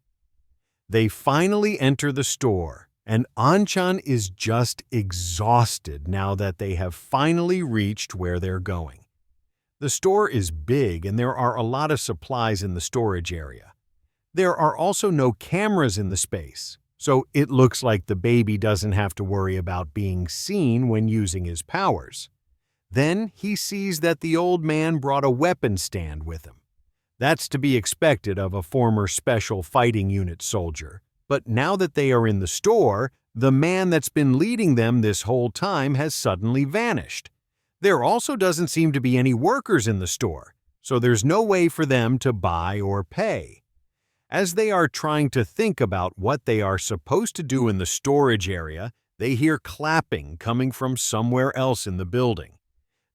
They finally enter the store, and Anchan is just exhausted now that they have finally reached where they're going. The store is big and there are a lot of supplies in the storage area. There are also no cameras in the space, so it looks like the baby doesn't have to worry about being seen when using his powers. Then he sees that the old man brought a weapon stand with him. That's to be expected of a former special fighting unit soldier. But now that they are in the store, the man that's been leading them this whole time has suddenly vanished. There also doesn't seem to be any workers in the store, so there's no way for them to buy or pay. As they are trying to think about what they are supposed to do in the storage area, They hear clapping coming from somewhere else in the building.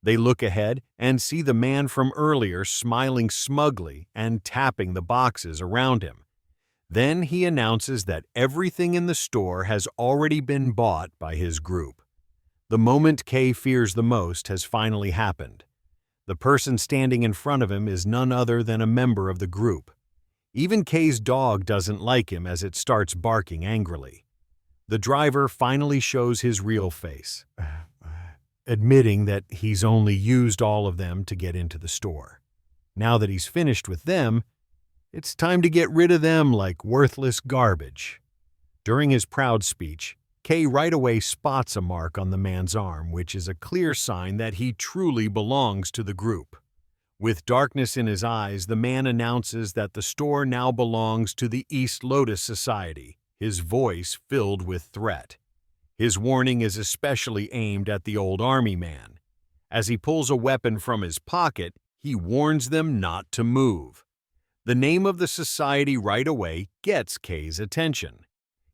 They look ahead and see the man from earlier smiling smugly and tapping the boxes around him. Then he announces that everything in the store has already been bought by his group. The moment Kay fears the most has finally happened. The person standing in front of him is none other than a member of the group. Even Kay's dog doesn't like him as it starts barking angrily. The driver finally shows his real face, admitting that he's only used all of them to get into the store. Now that he's finished with them, it's time to get rid of them like worthless garbage. During his proud speech, Kay right away spots a mark on the man's arm, which is a clear sign that he truly belongs to the group. With darkness in his eyes, the man announces that the store now belongs to the East Lotus Society, his voice filled with threat. His warning is especially aimed at the old army man. As he pulls a weapon from his pocket, he warns them not to move. The name of the society right away gets Kay's attention.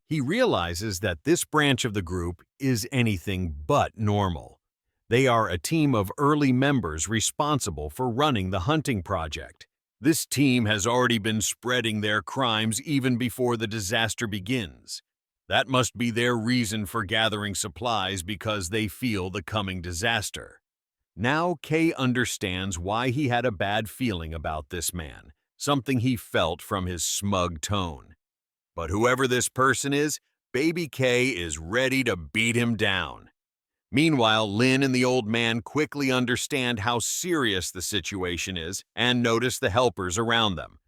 He realizes that this branch of the group is anything but normal. They are a team of early members responsible for running the hunting project. This team has already been spreading their crimes even before the disaster begins. That must be their reason for gathering supplies because they feel the coming disaster. Now Kay understands why he had a bad feeling about this man, something he felt from his smug tone. But whoever this person is, Baby Kay is ready to beat him down. Meanwhile, Lin and the old man quickly understand how serious the situation is and notice the helpers around them.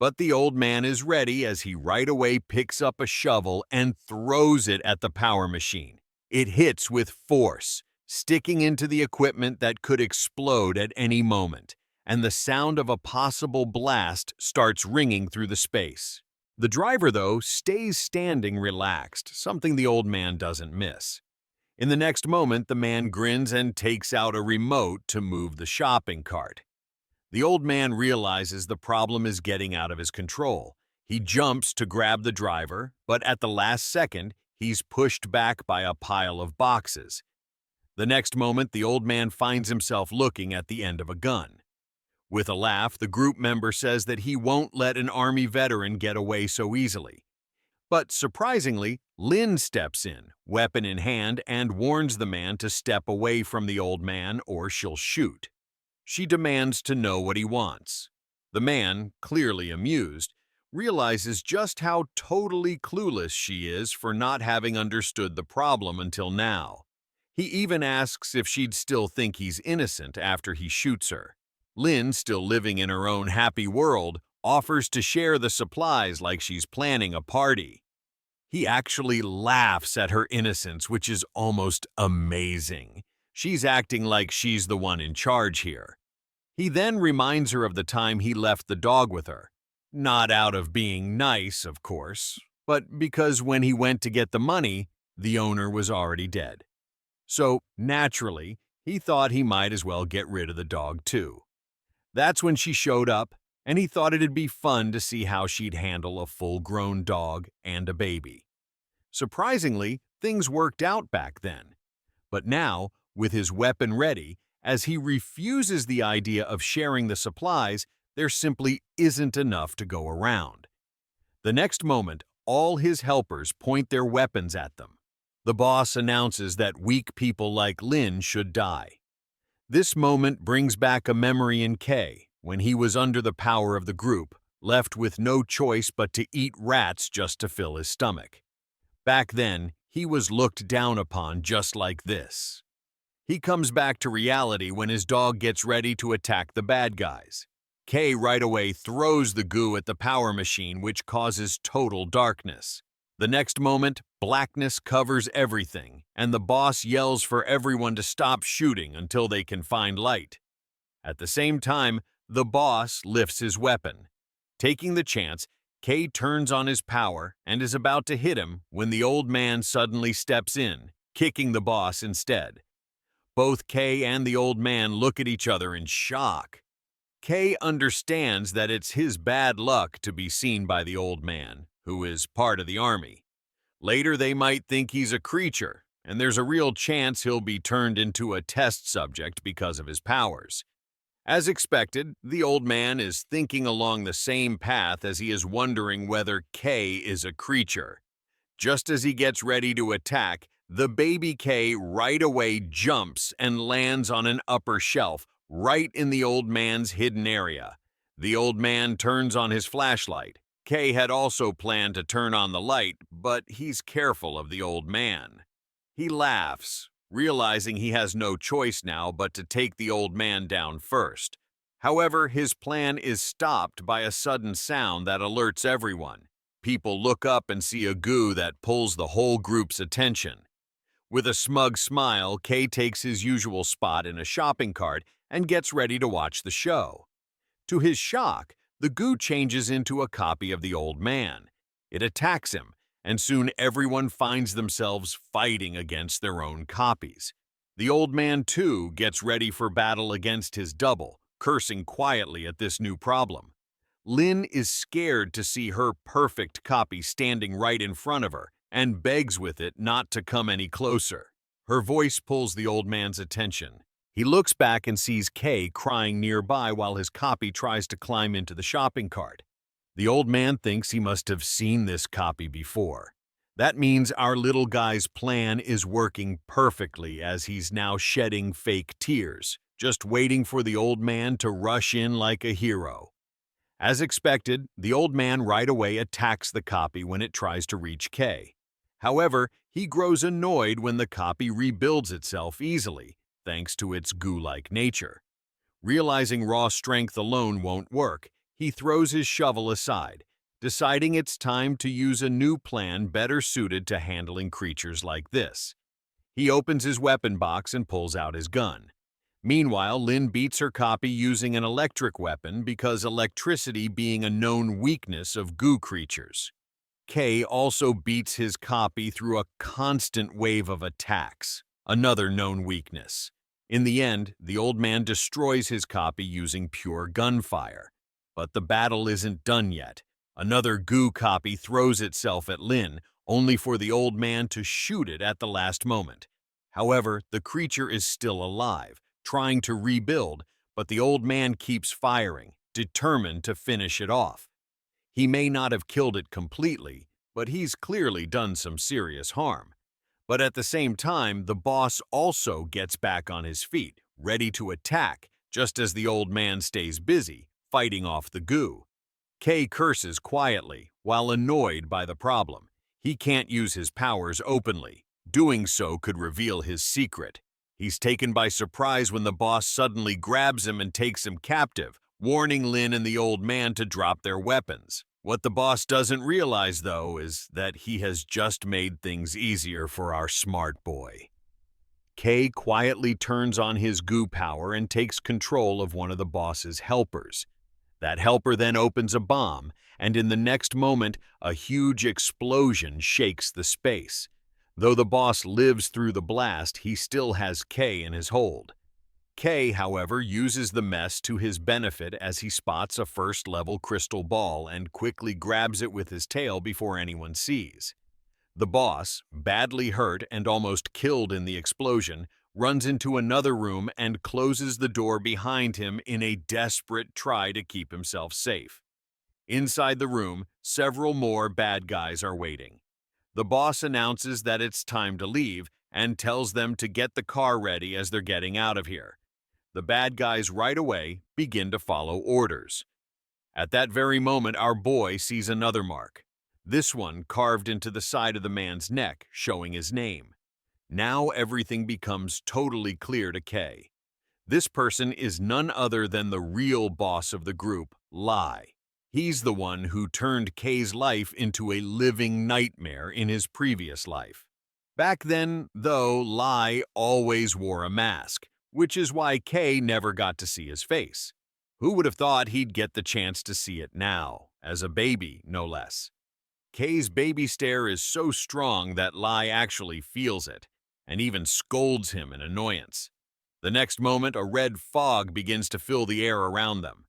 But the old man is ready as he right away picks up a shovel and throws it at the power machine. It hits with force, sticking into the equipment that could explode at any moment, and the sound of a possible blast starts ringing through the space. The driver, though, stays standing relaxed, something the old man doesn't miss. In the next moment, the man grins and takes out a remote to move the shopping cart. The old man realizes the problem is getting out of his control. He jumps to grab the driver, but at the last second, he's pushed back by a pile of boxes. The next moment, the old man finds himself looking at the end of a gun. With a laugh, the group member says that he won't let an army veteran get away so easily. But surprisingly, Lin steps in, weapon in hand, and warns the man to step away from the old man or she'll shoot. She demands to know what he wants. The man, clearly amused, realizes just how totally clueless she is for not having understood the problem until now. He even asks if she'd still think he's innocent after he shoots her. Lin, still living in her own happy world, offers to share the supplies like she's planning a party. He actually laughs at her innocence, which is almost amazing. She's acting like she's the one in charge here. He then reminds her of the time he left the dog with her. Not out of being nice, of course, but because when he went to get the money, the owner was already dead. So, naturally, he thought he might as well get rid of the dog too. That's when she showed up, and he thought it'd be fun to see how she'd handle a full-grown dog and a baby. Surprisingly, things worked out back then. But now, with his weapon ready, as he refuses the idea of sharing the supplies, there simply isn't enough to go around. The next moment, all his helpers point their weapons at them. The boss announces that weak people like Lin should die. This moment brings back a memory in Kay, when he was under the power of the group, left with no choice but to eat rats just to fill his stomach. Back then, he was looked down upon just like this. He comes back to reality when his dog gets ready to attack the bad guys. Kay right away throws the goo at the power machine, which causes total darkness. The next moment, blackness covers everything, and the boss yells for everyone to stop shooting until they can find light. At the same time, the boss lifts his weapon. Taking the chance, Kay turns on his power and is about to hit him when the old man suddenly steps in, kicking the boss instead. Both Kay and the old man look at each other in shock. Kay understands that it's his bad luck to be seen by the old man, who is part of the army. Later, they might think he's a creature, and there's a real chance he'll be turned into a test subject because of his powers. As expected, the old man is thinking along the same path as he is wondering whether K is a creature. Just as he gets ready to attack, the baby K right away jumps and lands on an upper shelf, right in the old man's hidden area. The old man turns on his flashlight. K had also planned to turn on the light, but he's careful of the old man. He laughs, realizing he has no choice now but to take the old man down first. However, his plan is stopped by a sudden sound that alerts everyone. People look up and see a goo that pulls the whole group's attention. With a smug smile, Kay takes his usual spot in a shopping cart and gets ready to watch the show. To his shock, the goo changes into a copy of the old man. It attacks him, and soon everyone finds themselves fighting against their own copies. The old man, too, gets ready for battle against his double, cursing quietly at this new problem. Lin is scared to see her perfect copy standing right in front of her and begs with it not to come any closer. Her voice pulls the old man's attention. He looks back and sees Kay crying nearby while his copy tries to climb into the shopping cart. The old man thinks he must have seen this copy before. That means our little guy's plan is working perfectly as he's now shedding fake tears, just waiting for the old man to rush in like a hero. As expected, the old man right away attacks the copy when it tries to reach Kay. However, he grows annoyed when the copy rebuilds itself easily, thanks to its goo-like nature. Realizing raw strength alone won't work, he throws his shovel aside, deciding it's time to use a new plan better suited to handling creatures like this. He opens his weapon box and pulls out his gun. Meanwhile, Lin beats her copy using an electric weapon because electricity being a known weakness of goo creatures. Kay also beats his copy through a constant wave of attacks, another known weakness. In the end, the old man destroys his copy using pure gunfire. But the battle isn't done yet. Another goo copy throws itself at Lin, only for the old man to shoot it at the last moment. However, the creature is still alive, trying to rebuild, but the old man keeps firing, determined to finish it off. He may not have killed it completely, but he's clearly done some serious harm. But at the same time, the boss also gets back on his feet, ready to attack, just as the old man stays busy, fighting off the goo. Kay curses quietly, while annoyed by the problem. He can't use his powers openly. Doing so could reveal his secret. He's taken by surprise when the boss suddenly grabs him and takes him captive, warning Lin and the old man to drop their weapons. What the boss doesn't realize, though, is that he has just made things easier for our smart boy. Kay quietly turns on his goo power and takes control of one of the boss's helpers. That helper then opens a bomb, and in the next moment, a huge explosion shakes the space. Though the boss lives through the blast, he still has Kay in his hold. Kay, however, uses the mess to his benefit as he spots a first-level crystal ball and quickly grabs it with his tail before anyone sees. The boss, badly hurt and almost killed in the explosion, runs into another room and closes the door behind him in a desperate try to keep himself safe. Inside the room, several more bad guys are waiting. The boss announces that it's time to leave and tells them to get the car ready as they're getting out of here. The bad guys right away begin to follow orders. At that very moment, our boy sees another mark. This one carved into the side of the man's neck, showing his name. Now everything becomes totally clear to Kay. This person is none other than the real boss of the group, Lai. He's the one who turned Kay's life into a living nightmare in his previous life. Back then, though, Lai always wore a mask, which is why Kay never got to see his face. Who would have thought he'd get the chance to see it now, as a baby, no less? Kay's baby stare is so strong that Lai actually feels it, and even scolds him in annoyance. The next moment, a red fog begins to fill the air around them.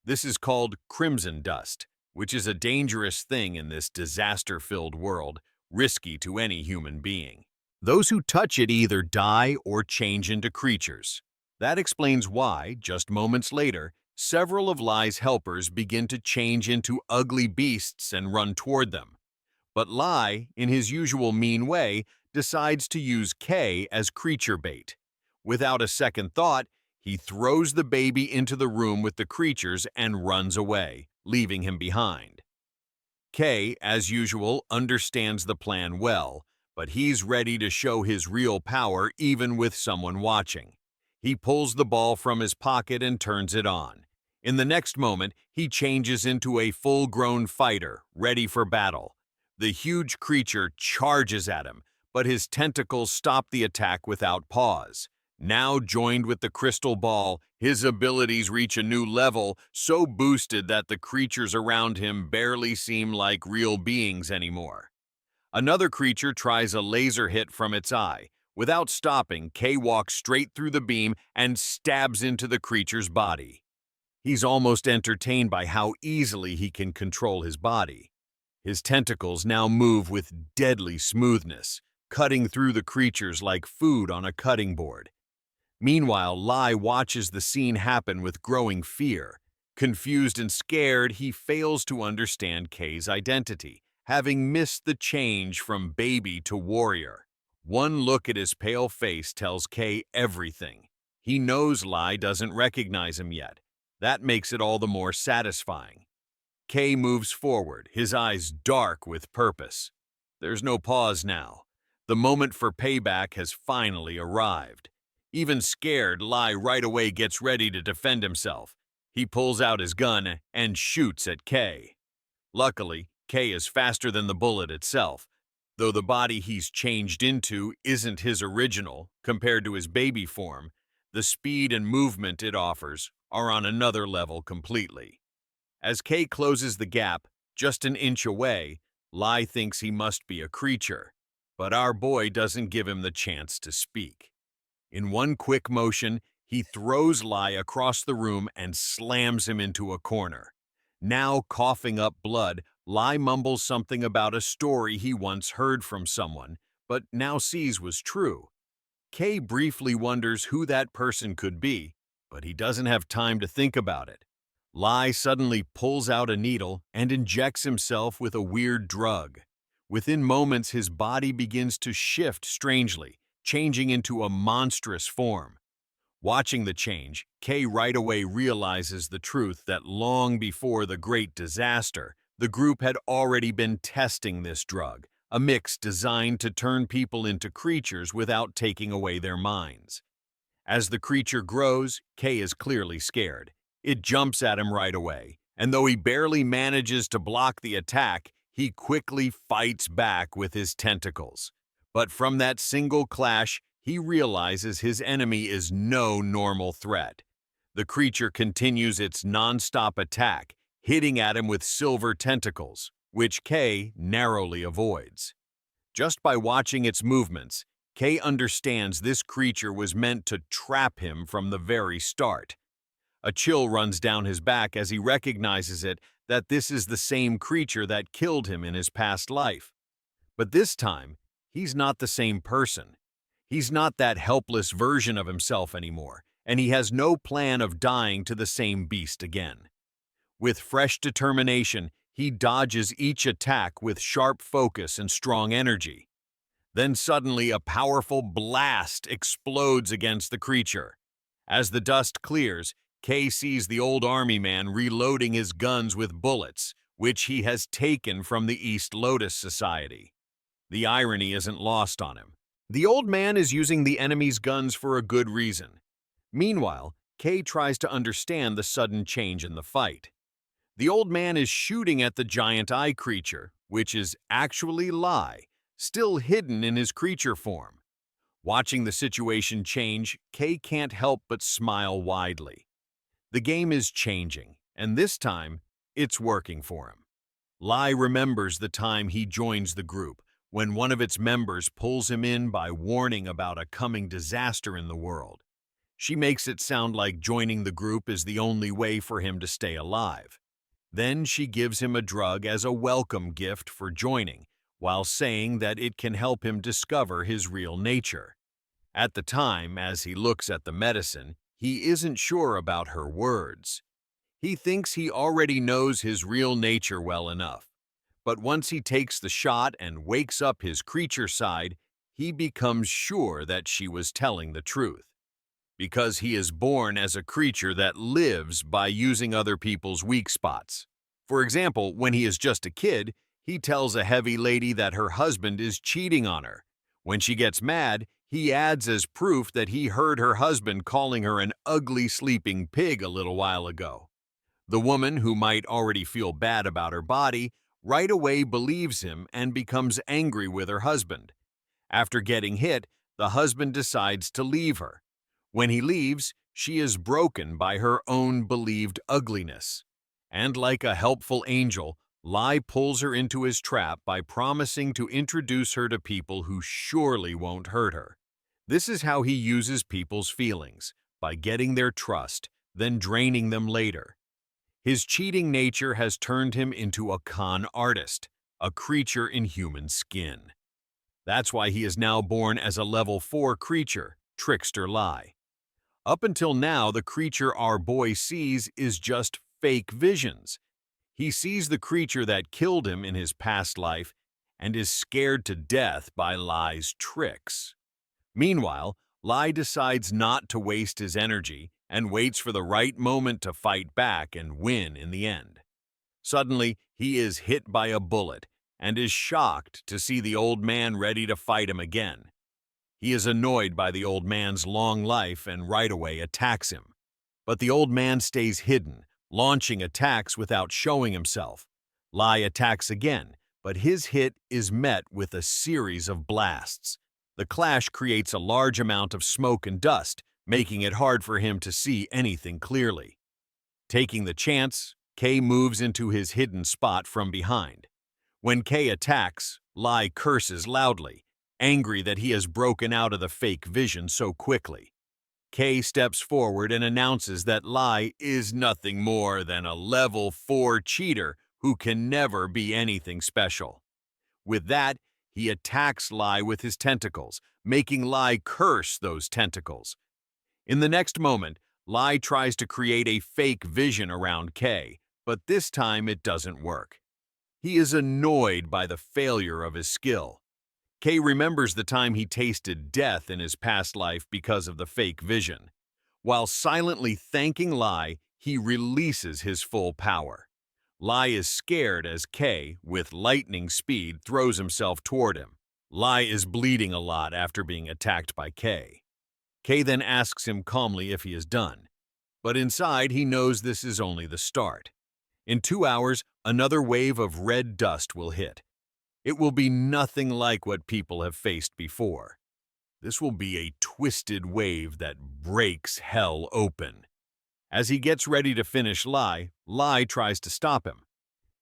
This is called crimson dust, which is a dangerous thing in this disaster-filled world, risky to any human being. Those who touch it either die or change into creatures. That explains why, just moments later, several of Lai's helpers begin to change into ugly beasts and run toward them. But Lai, in his usual mean way, decides to use K as creature bait. Without a second thought, he throws the baby into the room with the creatures and runs away, leaving him behind. K, as usual, understands the plan well, but he's ready to show his real power even with someone watching. He pulls the ball from his pocket and turns it on. In the next moment, he changes into a full-grown fighter, ready for battle. The huge creature charges at him, but his tentacles stop the attack without pause. Now joined with the crystal ball, his abilities reach a new level, so boosted that the creatures around him barely seem like real beings anymore. Another creature tries a laser hit from its eye. Without stopping, K walks straight through the beam and stabs into the creature's body. He's almost entertained by how easily he can control his body. His tentacles now move with deadly smoothness, cutting through the creatures like food on a cutting board. Meanwhile, Lai watches the scene happen with growing fear. Confused and scared, he fails to understand K's identity, having missed the change from baby to warrior. One look at his pale face tells K everything. He knows Lai doesn't recognize him yet. That makes it all the more satisfying. K moves forward, his eyes dark with purpose. There's no pause now. The moment for payback has finally arrived. Even scared, Lai right away gets ready to defend himself. He pulls out his gun and shoots at K. Luckily, K is faster than the bullet itself, though the body he's changed into isn't his original compared to his baby form. The speed and movement it offers are on another level completely. As K closes the gap, just an inch away, Lai thinks he must be a creature, but our boy doesn't give him the chance to speak. In one quick motion, he throws Lai across the room and slams him into a corner. Now coughing up blood, Lai mumbles something about a story he once heard from someone, but now sees was true. K briefly wonders who that person could be, but he doesn't have time to think about it. Lai suddenly pulls out a needle and injects himself with a weird drug. Within moments, his body begins to shift strangely, changing into a monstrous form. Watching the change, K right away realizes the truth that long before the Great Disaster, the group had already been testing this drug, a mix designed to turn people into creatures without taking away their minds. As the creature grows, K is clearly scared. It jumps at him right away, and though he barely manages to block the attack, he quickly fights back with his tentacles. But from that single clash, he realizes his enemy is no normal threat. The creature continues its non-stop attack, hitting at him with silver tentacles, which K narrowly avoids. Just by watching its movements, K understands this creature was meant to trap him from the very start. A chill runs down his back as he recognizes that this is the same creature that killed him in his past life. But this time, he's not the same person. He's not that helpless version of himself anymore, and he has no plan of dying to the same beast again. With fresh determination, he dodges each attack with sharp focus and strong energy. Then suddenly a powerful blast explodes against the creature. As the dust clears, K sees the old army man reloading his guns with bullets, which he has taken from the East Lotus Society. The irony isn't lost on him. The old man is using the enemy's guns for a good reason. Meanwhile, K tries to understand the sudden change in the fight. The old man is shooting at the giant eye creature, which is actually Lai, still hidden in his creature form. Watching the situation change, K can't help but smile widely. The game is changing, and this time, it's working for him. Lai remembers the time he joins the group, when one of its members pulls him in by warning about a coming disaster in the world. She makes it sound like joining the group is the only way for him to stay alive. Then she gives him a drug as a welcome gift for joining, while saying that it can help him discover his real nature. At the time, as he looks at the medicine, he isn't sure about her words. He thinks he already knows his real nature well enough. But once he takes the shot and wakes up his creature side, he becomes sure that she was telling the truth. Because he is born as a creature that lives by using other people's weak spots. For example, when he is just a kid, he tells a heavy lady that her husband is cheating on her. When she gets mad, he adds as proof that he heard her husband calling her an ugly sleeping pig a little while ago. The woman, who might already feel bad about her body, right away believes him and becomes angry with her husband. After getting hit, the husband decides to leave her. When he leaves, she is broken by her own believed ugliness. And like a helpful angel, Lai pulls her into his trap by promising to introduce her to people who surely won't hurt her. This is how he uses people's feelings, by getting their trust, then draining them later. His cheating nature has turned him into a con artist, a creature in human skin. That's why he is now born as a level 4 creature, Trickster Lai. Up until now, the creature our boy sees is just fake visions. He sees the creature that killed him in his past life and is scared to death by Lai's tricks. Meanwhile, Lai decides not to waste his energy and waits for the right moment to fight back and win in the end. Suddenly, he is hit by a bullet and is shocked to see the old man ready to fight him again. He is annoyed by the old man's long life and right away attacks him. But the old man stays hidden, launching attacks without showing himself. Lai attacks again, but his hit is met with a series of blasts. The clash creates a large amount of smoke and dust, making it hard for him to see anything clearly. Taking the chance, Kay moves into his hidden spot from behind. When Kay attacks, Lai curses loudly, angry that he has broken out of the fake vision so quickly. Kay steps forward and announces that Lai is nothing more than a level 4 cheater who can never be anything special. With that, he attacks Lai with his tentacles, making Lai curse those tentacles. In the next moment, Lai tries to create a fake vision around Kay, but this time it doesn't work. He is annoyed by the failure of his skill. Kay remembers the time he tasted death in his past life because of the fake vision. While silently thanking Lai, he releases his full power. Lai is scared as Kay, with lightning speed, throws himself toward him. Lai is bleeding a lot after being attacked by Kay. Kay then asks him calmly if he is done. But inside, he knows this is only the start. In 2 hours, another wave of red dust will hit. It will be nothing like what people have faced before. This will be a twisted wave that breaks hell open. As he gets ready to finish Lai, Lai tries to stop him.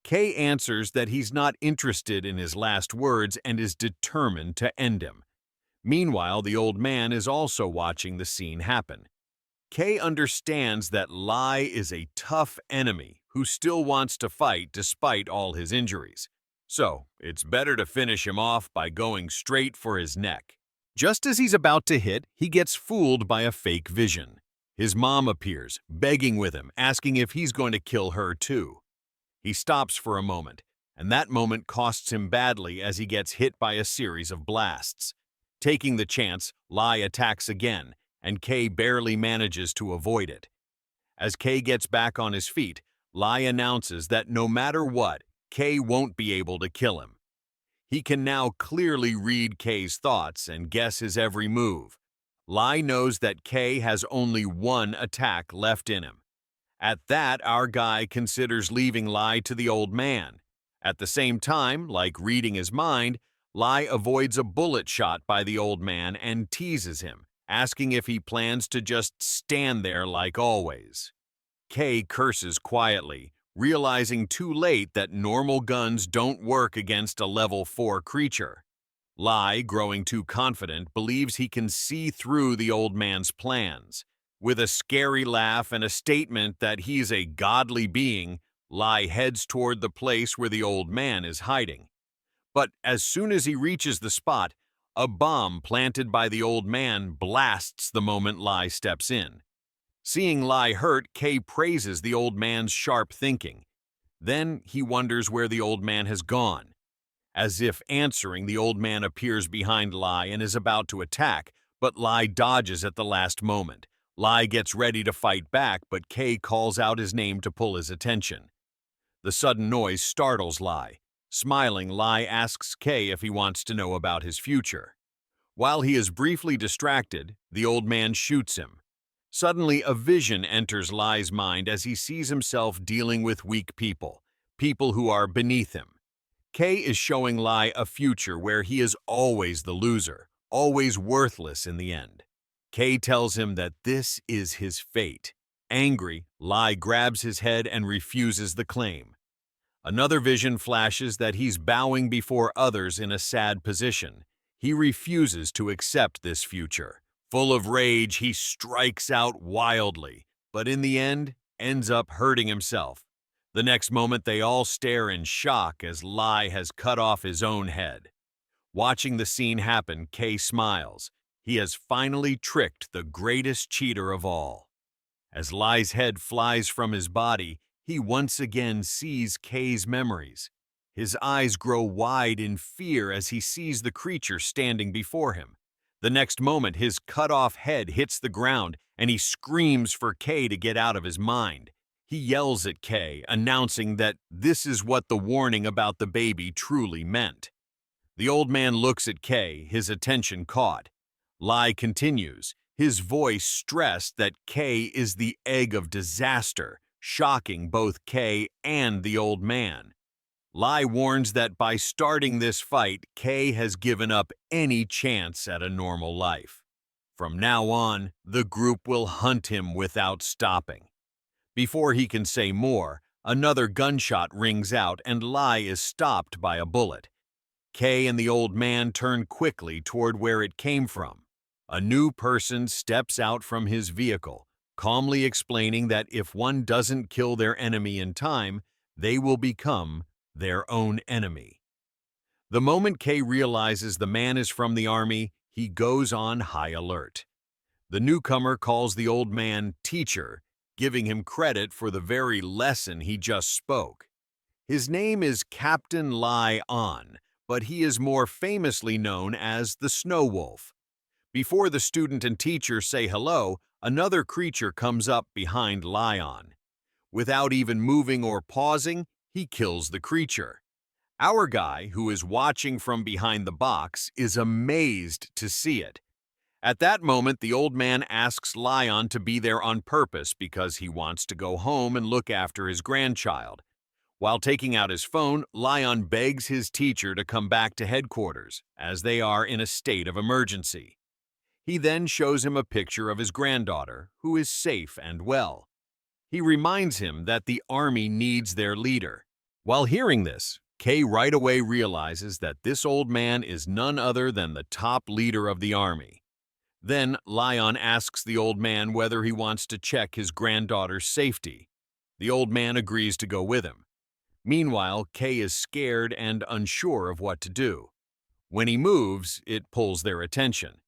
Kay answers that he's not interested in his last words and is determined to end him. Meanwhile, the old man is also watching the scene happen. Kay understands that Lai is a tough enemy who still wants to fight despite all his injuries. So, it's better to finish him off by going straight for his neck. Just as he's about to hit, he gets fooled by a fake vision. His mom appears, begging with him, asking if he's going to kill her too. He stops for a moment, and that moment costs him badly as he gets hit by a series of blasts. Taking the chance, Lai attacks again, and Kay barely manages to avoid it. As Kay gets back on his feet, Lai announces that no matter what, Kay won't be able to kill him. He can now clearly read Kay's thoughts and guess his every move. Lai knows that Kay has only one attack left in him. At that, our guy considers leaving Lai to the old man. At the same time, like reading his mind, Lai avoids a bullet shot by the old man and teases him, asking if he plans to just stand there like always. Kay curses quietly, realizing too late that normal guns don't work against a level 4 creature. Lai, growing too confident, believes he can see through the old man's plans. With a scary laugh and a statement that he's a godly being, Lai heads toward the place where the old man is hiding. But as soon as he reaches the spot, a bomb planted by the old man blasts the moment Lai steps in. Seeing Lai hurt, Kay praises the old man's sharp thinking. Then he wonders where the old man has gone. As if answering, the old man appears behind Lai and is about to attack, but Lai dodges at the last moment. Lai gets ready to fight back, but Kay calls out his name to pull his attention. The sudden noise startles Lai. Smiling, Lai asks Kay if he wants to know about his future. While he is briefly distracted, the old man shoots him. Suddenly, a vision enters Lai's mind as he sees himself dealing with weak people, people who are beneath him. Kay is showing Lai a future where he is always the loser, always worthless in the end. Kay tells him that this is his fate. Angry, Lai grabs his head and refuses the claim. Another vision flashes that he's bowing before others in a sad position. He refuses to accept this future. Full of rage, he strikes out wildly, but in the end, ends up hurting himself. The next moment, they all stare in shock as Lai has cut off his own head. Watching the scene happen, Kay smiles. He has finally tricked the greatest cheater of all. As Lai's head flies from his body, he once again sees Kay's memories. His eyes grow wide in fear as he sees the creature standing before him. The next moment, his cut-off head hits the ground, and he screams for Kay to get out of his mind. He yells at Kay, announcing that this is what the warning about the baby truly meant. The old man looks at Kay, his attention caught. Lai continues, his voice stressed that Kay is the egg of disaster, shocking both Kay and the old man. Lai warns that by starting this fight, Kay has given up any chance at a normal life. From now on, the group will hunt him without stopping. Before he can say more, another gunshot rings out and Lai is stopped by a bullet. Kay and the old man turn quickly toward where it came from. A new person steps out from his vehicle, calmly explaining that if one doesn't kill their enemy in time, they will become their own enemy. The moment Kay realizes the man is from the army, he goes on high alert. The newcomer calls the old man teacher, giving him credit for the very lesson he just spoke. His name is Captain Lai On, but he is more famously known as the Snow Wolf. Before the student and teacher say hello, another creature comes up behind Lai On. Without even moving or pausing, he kills the creature. Our guy, who is watching from behind the box, is amazed to see it. At that moment, the old man asks Lai On to be there on purpose because he wants to go home and look after his grandchild. While taking out his phone, Lai On begs his teacher to come back to headquarters, as they are in a state of emergency. He then shows him a picture of his granddaughter, who is safe and well. He reminds him that the army needs their leader. While hearing this, Kay right away realizes that this old man is none other than the top leader of the army. Then Lai On asks the old man whether he wants to check his granddaughter's safety. The old man agrees to go with him. Meanwhile, Kay is scared and unsure of what to do. When he moves, it pulls their attention.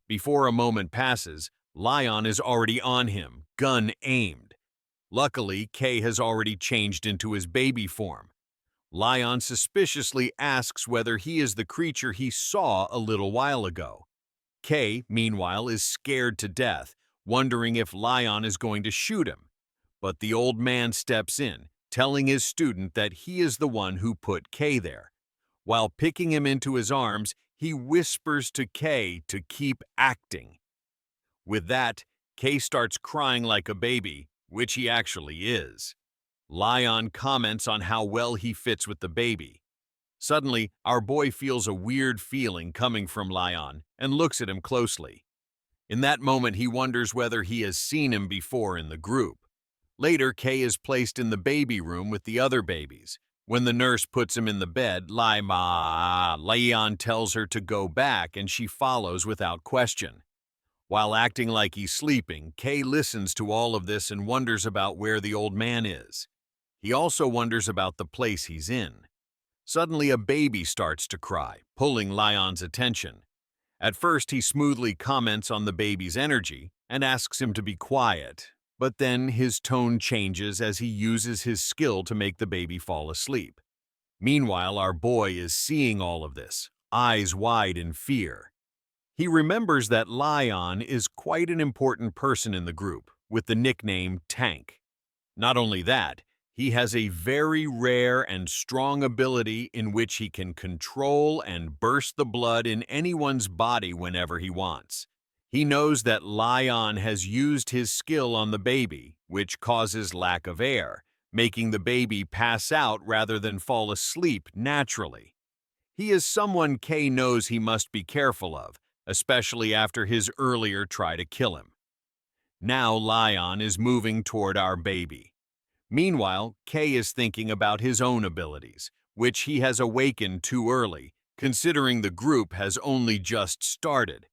Before a moment passes, Lai On is already on him, gun aimed. Luckily, Kay has already changed into his baby form. Lai On suspiciously asks whether he is the creature he saw a little while ago. Kay, meanwhile, is scared to death, wondering if Lai On is going to shoot him. But the old man steps in, telling his student that he is the one who put Kay there. While picking him into his arms, he whispers to Kay to keep acting. With that, Kay starts crying like a baby, which he actually is. Lai On comments on how well he fits with the baby. Suddenly, our boy feels a weird feeling coming from Lai On and looks at him closely. In that moment, he wonders whether he has seen him before in the group. Later, Kay is placed in the baby room with the other babies. When the nurse puts him in the bed, Lai On tells her to go back and she follows without question. While acting like he's sleeping, Kay listens to all of this and wonders about where the old man is. He also wonders about the place he's in. Suddenly, a baby starts to cry, pulling Lion's attention. At first, he smoothly comments on the baby's energy and asks him to be quiet, but then his tone changes as he uses his skill to make the baby fall asleep. Meanwhile, our boy is seeing all of this, eyes wide in fear. He remembers that Lion is quite an important person in the group, with the nickname Tank. Not only that, he has a very rare and strong ability in which he can control and burst the blood in anyone's body whenever he wants. He knows that Lion has used his skill on the baby, which causes lack of air, making the baby pass out rather than fall asleep naturally. He is someone Kay knows he must be careful of, especially after his earlier try to kill him. Now Lion is moving toward our baby. Meanwhile, Kay is thinking about his own abilities, which he has awakened too early, considering the group has only just started.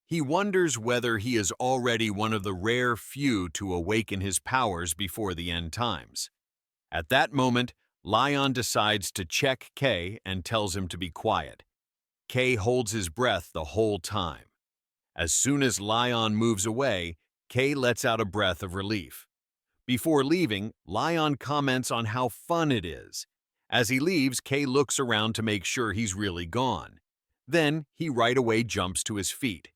He wonders whether he is already one of the rare few to awaken his powers before the end times. At that moment, Lion decides to check Kay and tells him to be quiet. Kay holds his breath the whole time. As soon as Lion moves away, Kay lets out a breath of relief. Before leaving, Lion comments on how fun it is. As he leaves, Kay looks around to make sure he's really gone. Then, he right away jumps to his feet.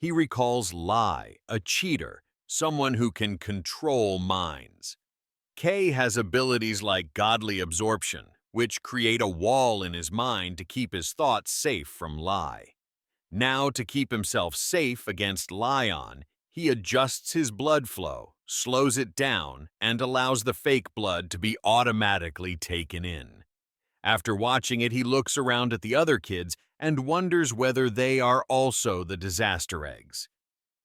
He recalls Lai, a cheater, someone who can control minds. Kay has abilities like godly absorption, which create a wall in his mind to keep his thoughts safe from Lai. Now, to keep himself safe against Lion, he adjusts his blood flow, slows it down, and allows the fake blood to be automatically taken in. After watching it, he looks around at the other kids and wonders whether they are also the disaster eggs.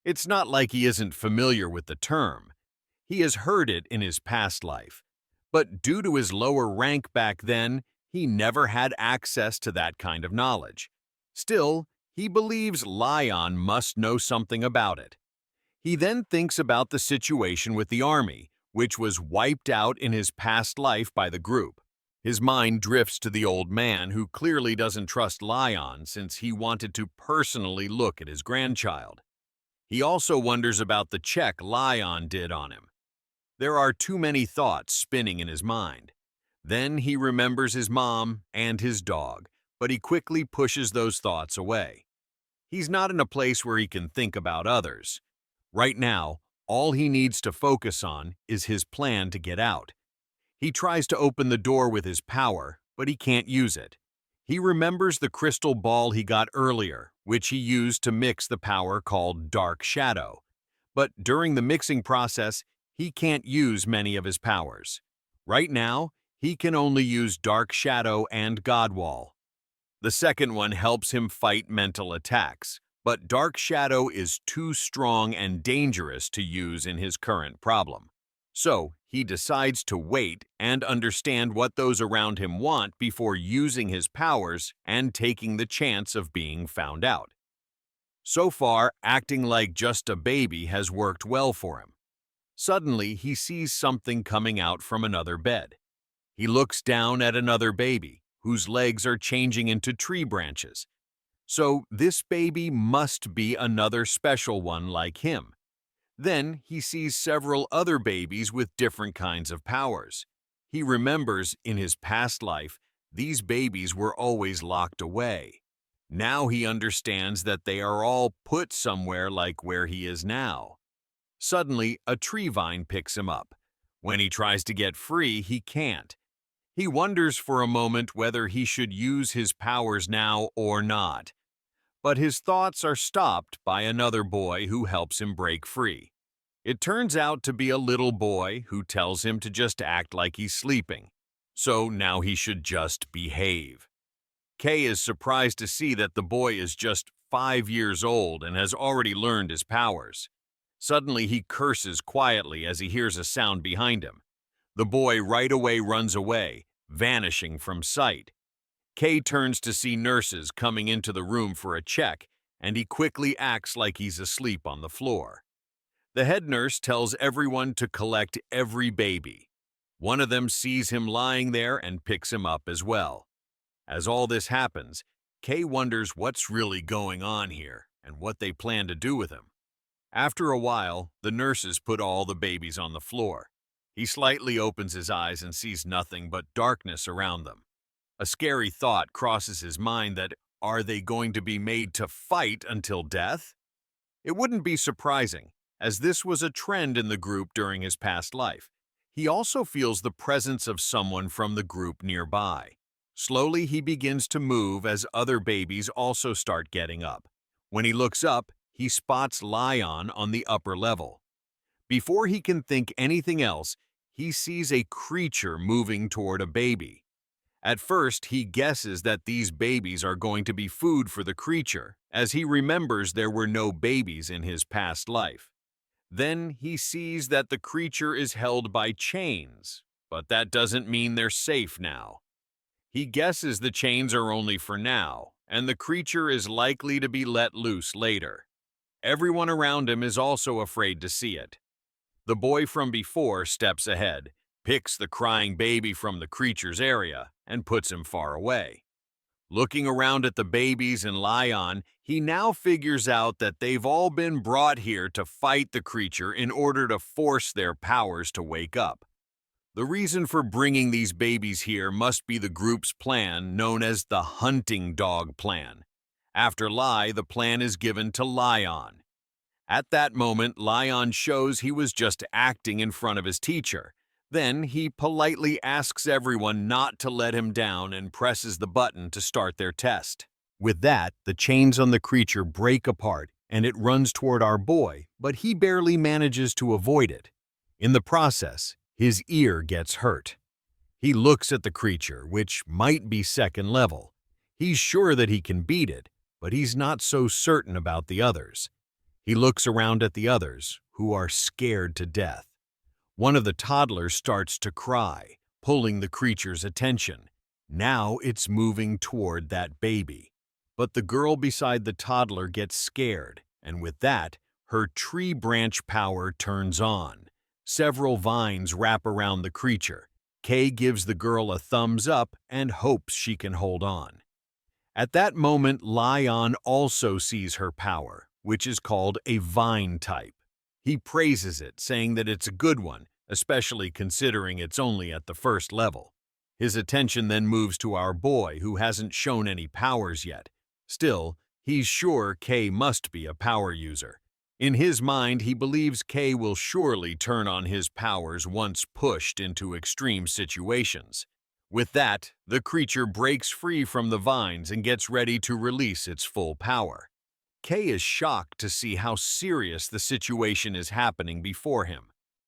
It's not like he isn't familiar with the term. He has heard it in his past life, but due to his lower rank back then, he never had access to that kind of knowledge. Still, he believes Lion must know something about it. He then thinks about the situation with the army, which was wiped out in his past life by the group. His mind drifts to the old man who clearly doesn't trust Lion since he wanted to personally look at his grandchild. He also wonders about the check Lion did on him. There are too many thoughts spinning in his mind. Then he remembers his mom and his dog, but he quickly pushes those thoughts away. He's not in a place where he can think about others. Right now, all he needs to focus on is his plan to get out. He tries to open the door with his power, but he can't use it. He remembers the crystal ball he got earlier, which he used to mix the power called Dark Shadow. But during the mixing process, he can't use many of his powers. Right now, he can only use Dark Shadow and Godwall. The second one helps him fight mental attacks, but Dark Shadow is too strong and dangerous to use in his current problem. So, he decides to wait and understand what those around him want before using his powers and taking the chance of being found out. So far, acting like just a baby has worked well for him. Suddenly, he sees something coming out from another bed. He looks down at another baby, whose legs are changing into tree branches. So, this baby must be another special one like him. Then, he sees several other babies with different kinds of powers. He remembers, in his past life, these babies were always locked away. Now he understands that they are all put somewhere like where he is now. Suddenly, a tree vine picks him up. When he tries to get free, he can't. He wonders for a moment whether he should use his powers now or not. But his thoughts are stopped by another boy who helps him break free. It turns out to be a little boy who tells him to just act like he's sleeping. So now he should just behave. Kay is surprised to see that the boy is just 5 years old and has already learned his powers. Suddenly, he curses quietly as he hears a sound behind him. The boy right away runs away, vanishing from sight. Kay turns to see nurses coming into the room for a check, and he quickly acts like he's asleep on the floor. The head nurse tells everyone to collect every baby. One of them sees him lying there and picks him up as well. As all this happens, Kay wonders what's really going on here and what they plan to do with him. After a while, the nurses put all the babies on the floor. He slightly opens his eyes and sees nothing but darkness around them. A scary thought crosses his mind that, are they going to be made to fight until death? It wouldn't be surprising, as this was a trend in the group during his past life. He also feels the presence of someone from the group nearby. Slowly, he begins to move as other babies also start getting up. When he looks up, he spots Lion on the upper level. Before he can think anything else, he sees a creature moving toward a baby. At first, he guesses that these babies are going to be food for the creature, as he remembers there were no babies in his past life. Then he sees that the creature is held by chains, but that doesn't mean they're safe now. He guesses the chains are only for now, and the creature is likely to be let loose later. Everyone around him is also afraid to see it. The boy from before steps ahead, picks the crying baby from the creature's area, and puts him far away. Looking around at the babies and Lion, he now figures out that they've all been brought here to fight the creature in order to force their powers to wake up. The reason for bringing these babies here must be the group's plan known as the hunting dog plan. After Lai, the plan is given to Lion. At that moment, Lion shows he was just acting in front of his teacher. Then he politely asks everyone not to let him down and presses the button to start their test. With that, the chains on the creature break apart and it runs toward our boy, but he barely manages to avoid it. In the process, his ear gets hurt. He looks at the creature, which might be second level. He's sure that he can beat it, but he's not so certain about the others. He looks around at the others, who are scared to death. One of the toddlers starts to cry, pulling the creature's attention. Now it's moving toward that baby. But the girl beside the toddler gets scared, and with that, her tree branch power turns on. Several vines wrap around the creature. Kay gives the girl a thumbs up and hopes she can hold on. At that moment, Lion also sees her power, which is called a vine type. He praises it, saying that it's a good one, especially considering it's only at the first level. His attention then moves to our boy, who hasn't shown any powers yet. Still, he's sure Kay must be a power user. In his mind, he believes Kay will surely turn on his powers once pushed into extreme situations. With that, the creature breaks free from the vines and gets ready to release its full power. Kay is shocked to see how serious the situation is happening before him.